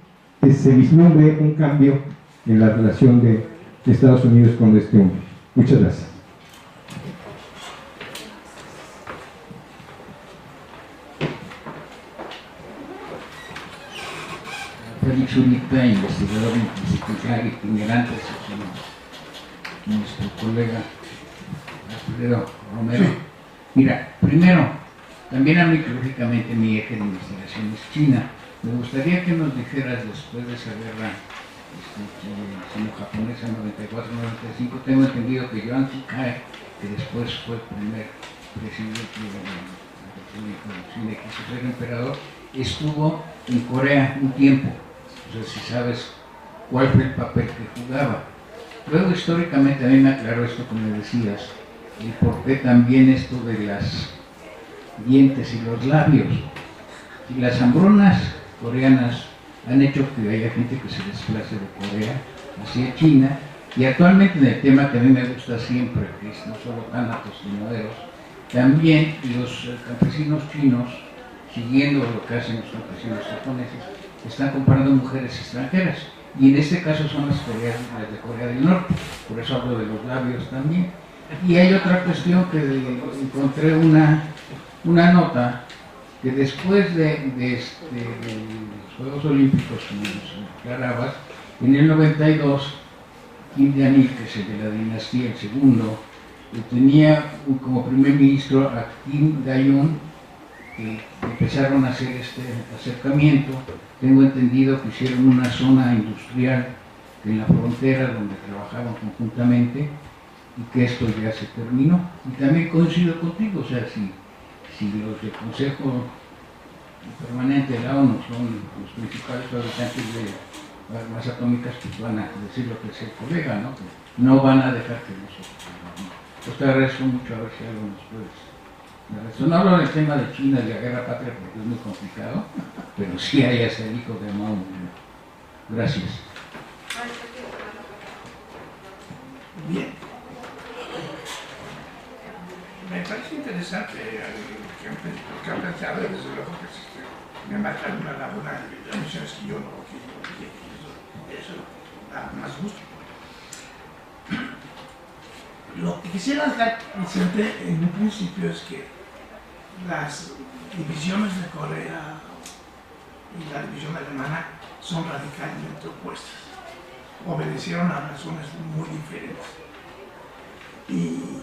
se vislumbre un cambio en la relación de Estados Unidos con este hombre. Muchas gracias. Félix Uribe, investigador itinerante, nuestro colega Alfredo Romero. Sí. Mira, primero, también a mí, lógicamente, mi eje de investigación es China. Me gustaría que nos dijeras, después de esa guerra sino-japonesa 94-95, tengo entendido que Yuan Shikai, que después fue el primer presidente de la República de China, que quiso ser emperador, estuvo en Corea un tiempo. No sé si sabes cuál fue el papel que jugaba. Luego, históricamente, a mí me aclaró esto que me decías, y por qué también esto de las dientes y los labios. Y las hambrunas coreanas han hecho que haya gente que se desplace de Corea hacia China, y actualmente en el tema que a mí me gusta siempre, que es no solo tánatos y modelos, también los campesinos chinos, siguiendo lo que hacen los campesinos japoneses, están comprando mujeres extranjeras, y en este caso son las de Corea del Norte, por eso hablo de los labios también. Y hay otra cuestión que encontré una nota que después de los Juegos Olímpicos, como nos aclarabas, en el 92, Kim Il-sung, que es el de la dinastía, el segundo, tenía como primer ministro a Kim Dae-jung, que empezaron a hacer este acercamiento. Tengo entendido que hicieron una zona industrial en la frontera donde trabajaban conjuntamente y que esto ya se terminó. Y también coincido contigo, o sea, si los del Consejo Permanente de la ONU son los principales fabricantes de armas atómicas, pues van a decir lo que es el colega, ¿no? Que no van a dejar que nosotros hagamos. Pues te agradezco mucho, a ver si algo nos puedes dar esto. No hablo del tema de China y de la guerra patria porque es muy complicado, pero sí hay ese hijo de Mao. Gracias. Bien. Me parece interesante lo que han planteado, desde luego que me marcan una laguna de misiones que yo no, eso da más gusto. Lo que quisiera dejar presente en un principio es que las divisiones de Corea y la división alemana son radicalmente opuestas. Obedecieron a razones muy diferentes. Y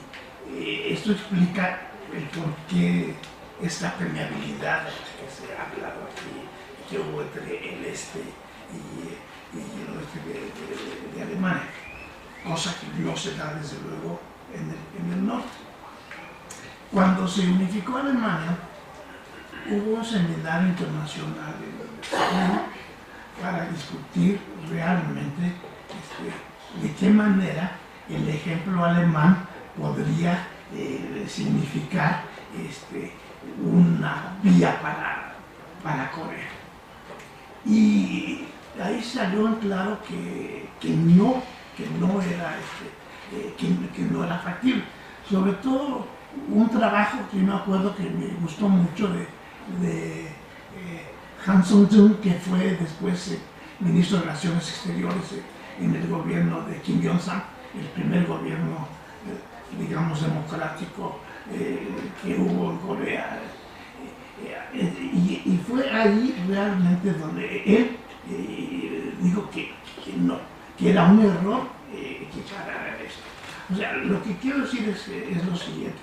esto explica el por qué esta permeabilidad que se ha hablado aquí, que hubo entre el este y el oeste de Alemania, cosa que no se da desde luego en el norte. Cuando se unificó Alemania, hubo un seminario internacional para discutir realmente de qué manera el ejemplo alemán podría significar una vía para Corea. Y ahí salió en claro que no era factible. Sobre todo un trabajo que me acuerdo que me gustó mucho de Han Sung-jung, que fue después ministro de Relaciones Exteriores en el gobierno de Kim Jong-un, el primer gobierno, digamos, democrático que hubo en Corea. Y fue ahí realmente donde él dijo que no, que era un error que parara esto. O sea, lo que quiero decir es lo siguiente.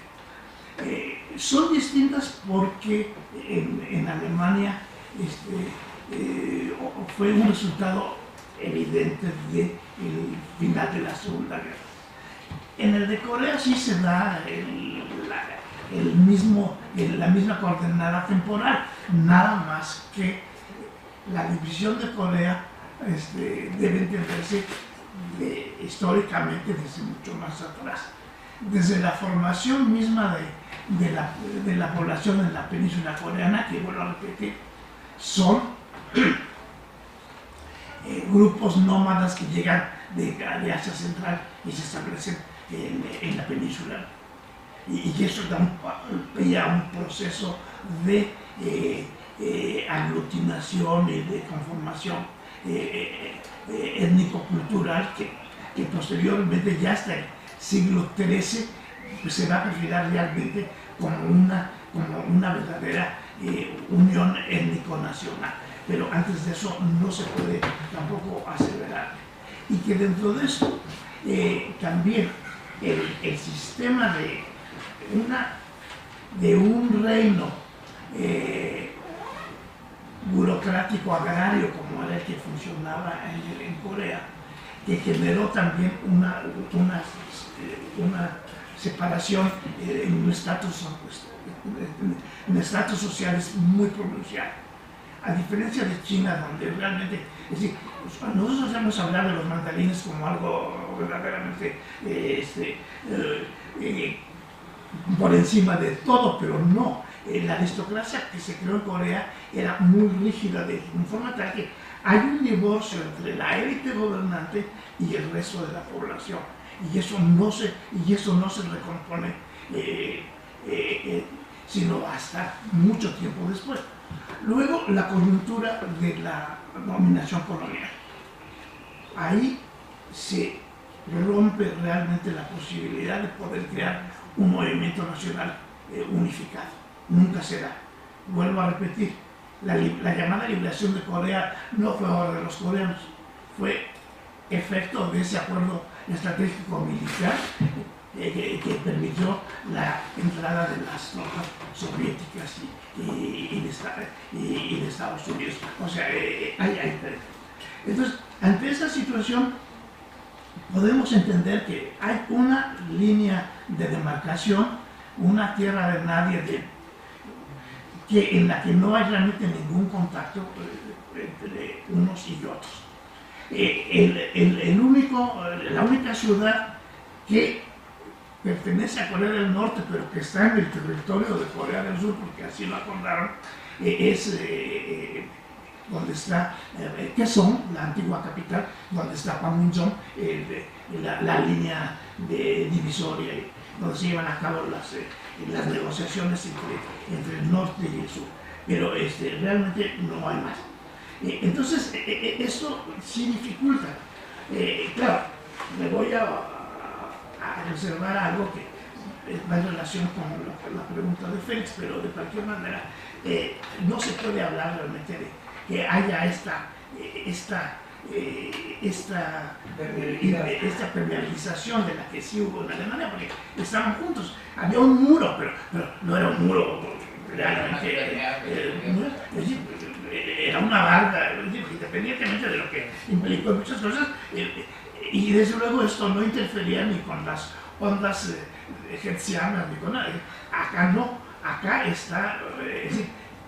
Son distintas porque en Alemania fue un resultado evidente del final de la Segunda Guerra. En el de Corea sí se da la misma coordenada temporal, nada más que la división de Corea debe entenderse históricamente desde mucho más atrás. Desde la formación misma de la población en la península coreana, que vuelvo a repetir, son grupos nómadas que llegan de Asia Central y se establecen en la península. Y eso da un proceso de aglutinación y de conformación étnico-cultural que posteriormente, ya hasta el siglo XIII, pues se va a perfilar realmente como una verdadera unión étnico-nacional. Pero antes de eso no se puede tampoco aseverar. Y que dentro de eso también el sistema de un reino burocrático agrario como era el que funcionaba en Corea, que generó también una separación en un estatus sociales muy pronunciado. A diferencia de China, donde realmente, es decir, nosotros hacemos hablar de los mandarines como algo verdaderamente por encima de todo, pero no. La aristocracia que se creó en Corea era muy rígida, de forma tal que hay un divorcio entre la élite gobernante y el resto de la población. Y eso no se recompone sino hasta mucho tiempo después. Luego, la coyuntura de la dominación colonial. Ahí se rompe realmente la posibilidad de poder crear un movimiento nacional unificado. Nunca se da. Vuelvo a repetir, la llamada liberación de Corea no fue obra de los coreanos, fue efecto de ese acuerdo estratégico militar que permitió la entrada de las tropas soviéticas y de Estados Unidos. O sea, entonces, ante esa situación, podemos entender que hay una línea de demarcación, una tierra de nadie en la que no hay realmente ningún contacto entre unos y otros. La única ciudad que pertenece a Corea del Norte, pero que está en el territorio de Corea del Sur, porque así lo acordaron, es donde está Kaesong, la antigua capital, donde está Panmunjom, la línea divisoria, donde se llevan a cabo las negociaciones entre el norte y el sur. Pero realmente no hay más. Entonces, esto sí dificulta. Claro, me voy a reservar algo que va en relación con la pregunta de Félix, pero de cualquier manera no se puede hablar realmente de que haya esta permeabilización de la que sí hubo en Alemania, porque estaban juntos. Había un muro, pero no era un muro realmente. Era una barda, independientemente de lo que implicó muchas cosas, y desde luego esto no interfería ni con las ondas hertzianas ni con nada. Acá no, acá está,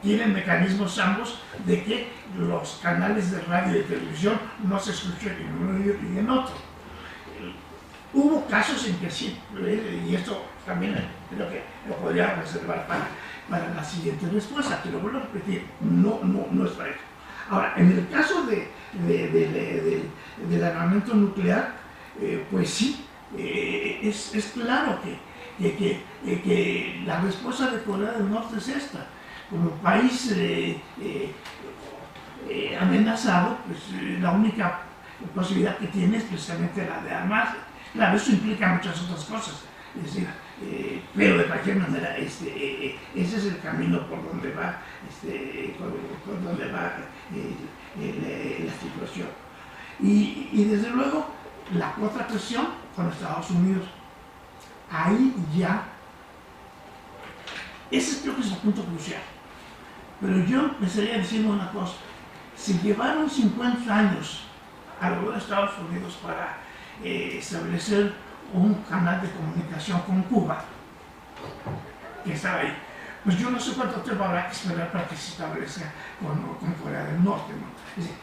tienen mecanismos ambos de que los canales de radio y de televisión no se escuchen en uno y en otro. Hubo casos en que sí, y esto también creo que lo podría reservar para la siguiente respuesta, pero vuelvo a repetir, no es para eso. Ahora, en el caso del armamento nuclear, pues sí, es claro que la respuesta de Corea del Norte es esta. Como país amenazado, pues la única posibilidad que tiene es precisamente la de armarse. Claro, eso implica muchas otras cosas, es decir, pero de cualquier manera ese es el camino por donde va, la situación. Y desde luego la otra cuestión con Estados Unidos, ahí ya, ese creo que es el punto crucial. Pero yo empezaría diciendo una cosa: si llevaron 50 años a los Estados Unidos para establecer un canal de comunicación con Cuba, que estaba ahí, pues yo no sé cuánto tiempo habrá que esperar para que se establezca con Corea del Norte, ¿no? Es decir,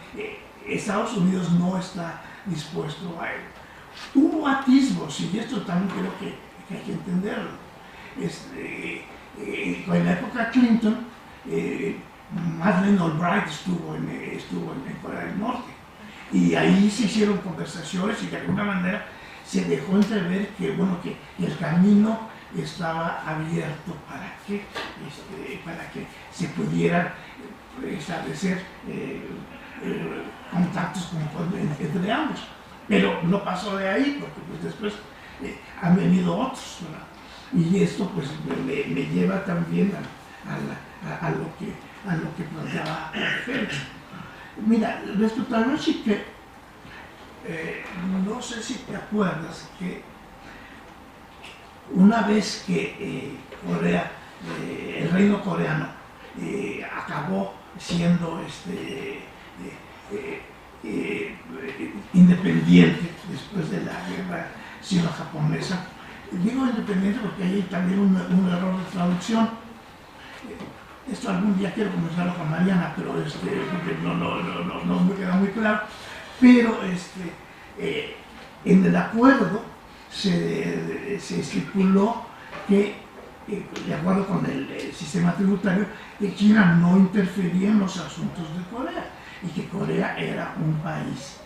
Estados Unidos no está dispuesto a ello. Hubo atisbos, y esto también creo que hay que entenderlo. En la época Clinton, Madeleine Albright estuvo en Corea del Norte, y ahí se hicieron conversaciones y de alguna manera se dejó entrever que el camino estaba abierto para que se pudieran establecer contactos entre ambos. Pero no pasó de ahí, porque pues después han venido otros, ¿verdad? Y esto pues me lleva también a lo que planteaba Félix. Mira, respecto a Nochique, no sé si te acuerdas que una vez que el reino coreano acabó siendo independiente después de la guerra sino-japonesa. Digo independiente porque hay también un error de traducción. Esto algún día quiero conversarlo con Mariana, pero no me queda muy claro. Pero en el acuerdo se estipuló que, de acuerdo con el sistema tributario, que China no interfería en los asuntos de Corea y que Corea era un país.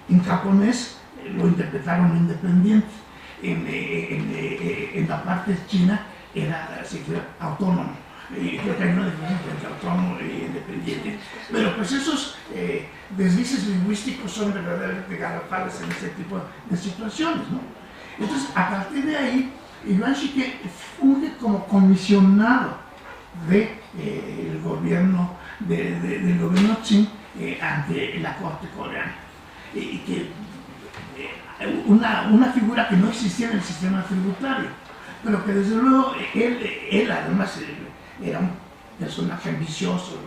En japonés lo interpretaron independiente, en la parte china era autónomo. Y creo que hay una diferencia entre autónomo e independiente. Pero pues esos deslices lingüísticos son verdaderamente garrafales en este tipo de situaciones, ¿no? Entonces, a partir de ahí, Yuan Shique funge como comisionado del gobierno Qing ante la corte coreana. Y que una figura que no existía en el sistema tributario, pero que desde luego él además era un personaje ambicioso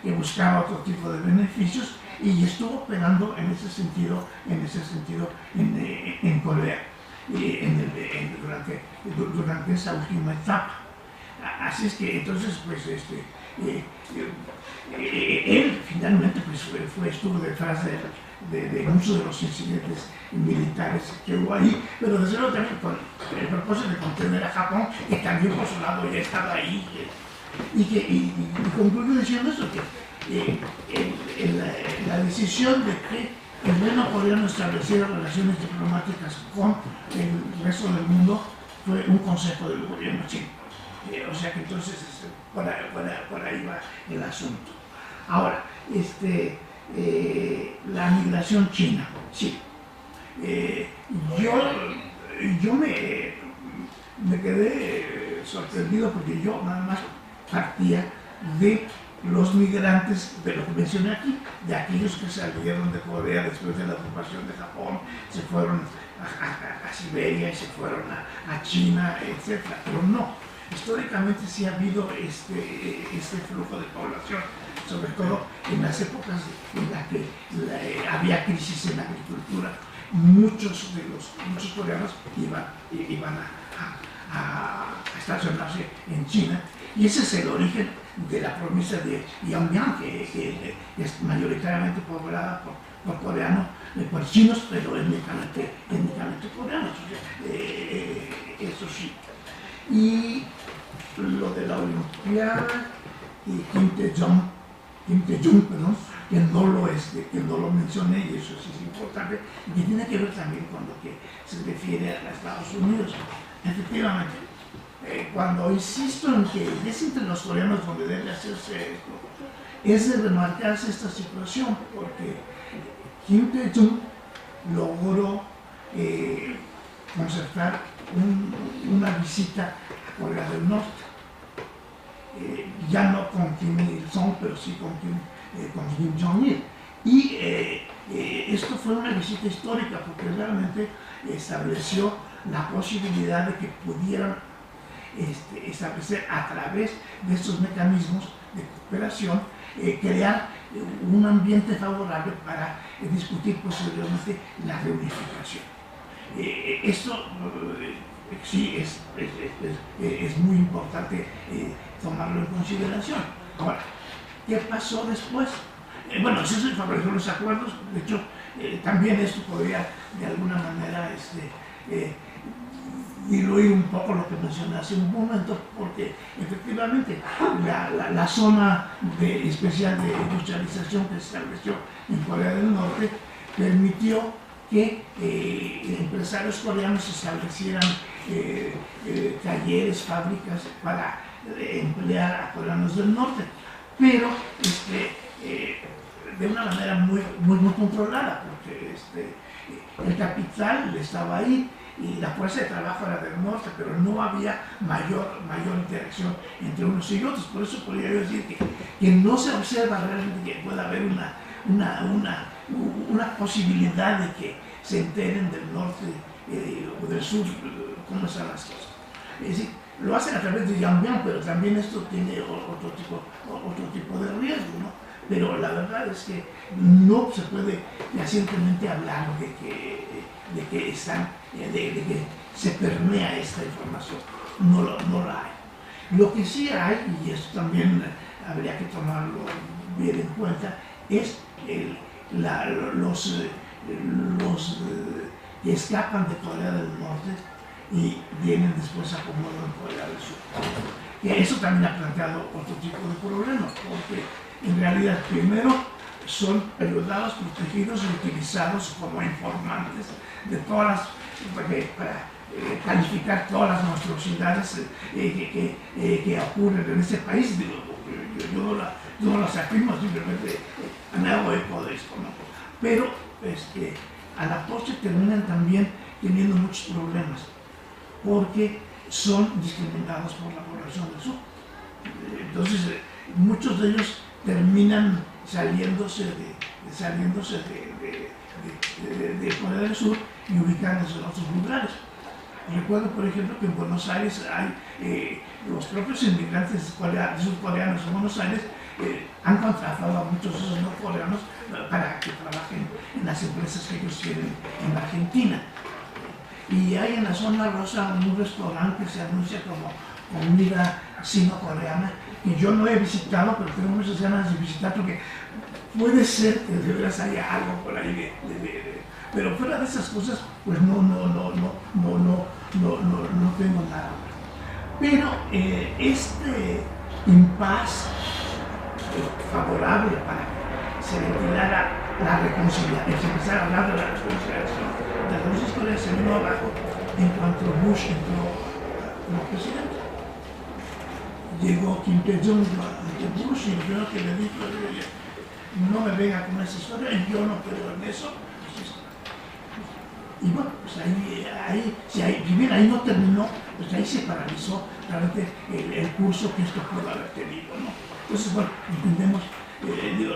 que buscaba otro tipo de beneficios y estuvo operando en ese sentido en Corea durante esa última etapa. Así es que entonces pues él finalmente pues, estuvo detrás de muchos de los incidentes militares que hubo ahí, pero desde luego también con el propósito de contener a Japón, que también por su lado ya estaba ahí, y concluyo diciendo eso, que la decisión de que el reino coreano estableciera relaciones diplomáticas con el resto del mundo fue un consejo del gobierno chino. O sea que entonces por ahí va el asunto. Ahora, la migración china, sí. Yo me quedé sorprendido porque yo nada más partía de los migrantes, de lo que mencioné aquí, de aquellos que salieron de Corea después de la ocupación de Japón, se fueron a Siberia y se fueron a China, etc. Pero no, históricamente sí ha habido este flujo de población, sobre todo en las épocas en las que había crisis en la agricultura. Muchos coreanos iban a estacionarse en China, y ese es el origen de la provincia de Yongbyon, que es mayoritariamente poblada por coreanos, por chinos, pero étnicamente coreanos, eso sí. Y lo de la Olimpiada y Kim Tae-jung, perdón, que no lo mencioné, y eso sí es importante, y que tiene que ver también con lo que se refiere a Estados Unidos. Efectivamente, cuando insisto en que es entre los coreanos donde debe hacerse esto, es de remarcarse esta situación, porque Kim Tae-jung logró concertar una visita a Corea del Norte, ya no con Kim Il-sung, pero sí con Kim Jong-il. Y esto fue una visita histórica porque realmente estableció la posibilidad de que pudieran establecer a través de estos mecanismos de cooperación, crear un ambiente favorable para discutir posteriormente la reunificación. Esto sí es muy importante tomarlo en consideración. Ahora, ¿qué pasó después? Bueno, sí se favorecieron los acuerdos. De hecho, también esto podría de alguna manera diluir un poco lo que mencioné hace un momento, porque efectivamente la zona especial de industrialización que se estableció en Corea del Norte permitió que empresarios coreanos establecieran talleres, fábricas para emplear a coreanos del norte, pero de una manera muy controlada, porque el capital estaba ahí y la fuerza de trabajo era del norte, pero no había mayor interacción entre unos y otros. Por eso podría yo decir que no se observa realmente que pueda haber una posibilidad de que se enteren del norte o del sur cómo están las cosas. Es decir, lo hacen a través de Yongbyon, pero también esto tiene otro tipo de riesgo, ¿no? Pero la verdad es que no se puede fehacientemente hablar de que se permea esta información. No la hay. Lo que sí hay, y esto también habría que tomarlo bien en cuenta, es los que escapan de Corea del Norte y vienen después a acomodo en Corea del Sur. Y eso también ha planteado otro tipo de problemas, porque en realidad primero son ayudados, protegidos y utilizados como informantes de todas para calificar todas las monstruosidades que ocurren en este país. Yo no las afirmo, simplemente me hago eco de esto, ¿no? Pero a la postre terminan también teniendo muchos problemas, porque son discriminados por la población del sur. Entonces, muchos de ellos terminan saliéndose de de Corea del Sur y ubicarlos en otros lugares. Recuerdo, por ejemplo, que en Buenos Aires hay los propios inmigrantes surcoreanos en Buenos Aires han contratado a muchos de esos no coreanos para que trabajen en las empresas que ellos tienen en Argentina. Y hay en la zona rosa un restaurante que se anuncia como comida sino-coreana, y yo no he visitado, pero tengo muchas ganas de visitar porque puede ser que de veras haya algo por ahí pero fuera de esas cosas, pues no tengo nada. Pero este impas favorable para que se ventilara la reconciliación, se empezara a hablar de la reconciliación, las dos historias se vino abajo en cuanto Bush entró como presidente. Llegó Kim Jong-un ante Bush y lo primero que le dijo, no me venga con esa historia, yo no creo en eso. Y bueno, pues si bien ahí no terminó, pues ahí se paralizó realmente el curso que esto pudo haber tenido, ¿no? Entonces, bueno, entendemos,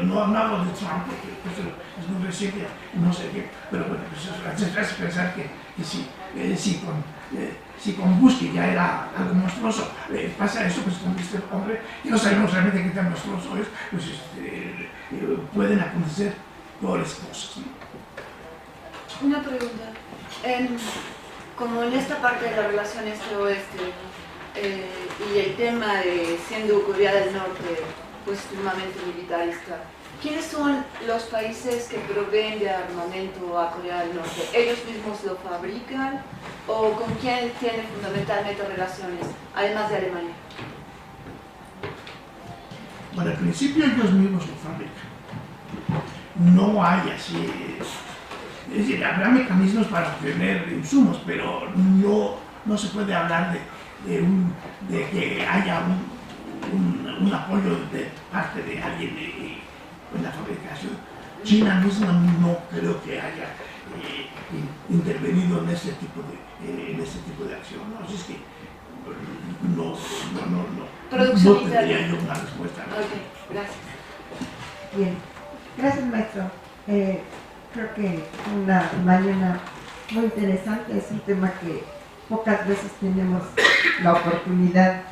no hablo de Trump porque pues, es muy reciente, no sé qué, pero bueno, pues eso hace pensar que si con Bush, que ya era algo monstruoso, pasa eso, pues con este hombre, que no sabemos realmente qué tan monstruoso es, pues pueden acontecer peores cosas, ¿no? Una pregunta. Como en esta parte de la relación este-oeste y el tema de siendo Corea del Norte pues sumamente militarista, ¿quiénes son los países que proveen de armamento a Corea del Norte? ¿Ellos mismos lo fabrican o con quién tienen fundamentalmente relaciones, además de Alemania? Bueno, al principio ellos mismos lo fabrican. No hay así. Es decir, habrá mecanismos para obtener insumos, pero no se puede hablar de que haya un apoyo de parte de alguien en la fabricación. China misma no creo que haya intervenido en este tipo de acción, ¿no? Así es que no tendría yo una respuesta. Ok, gracias. Bien, gracias maestro. Creo que una mañana muy interesante, es un tema que pocas veces tenemos la oportunidad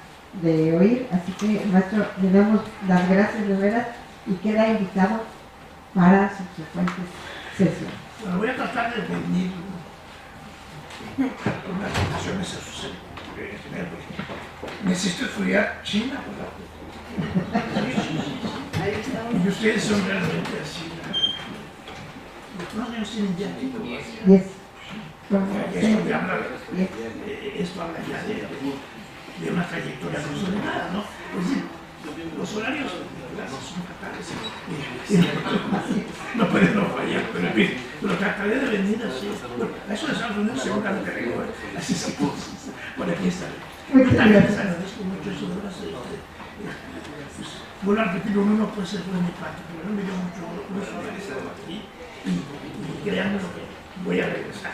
de oír, así que maestro, le damos las gracias de veras y queda invitado para subsecuentes sesiones. Bueno, voy a tratar de venir con las relaciones a sus necesito estudiar China, y ustedes son realmente así. ¿Cuántos años tienen ya? 10. Esto habla ya de una trayectoria consolidada, ¿no? Es decir, los horarios son fatales. No pueden no fallar, pero en fin, pero trataré de venir así. Bueno, a eso de Estados Unidos seguramente vengo, así es que por aquí estaré. Yo también les agradezco mucho eso de las vuelvo a repetir, uno puede ser muy mi parte, pero no me dio mucho gusto haber estado aquí y créanme lo que voy a regresar.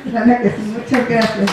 Claro que sí, muchas gracias.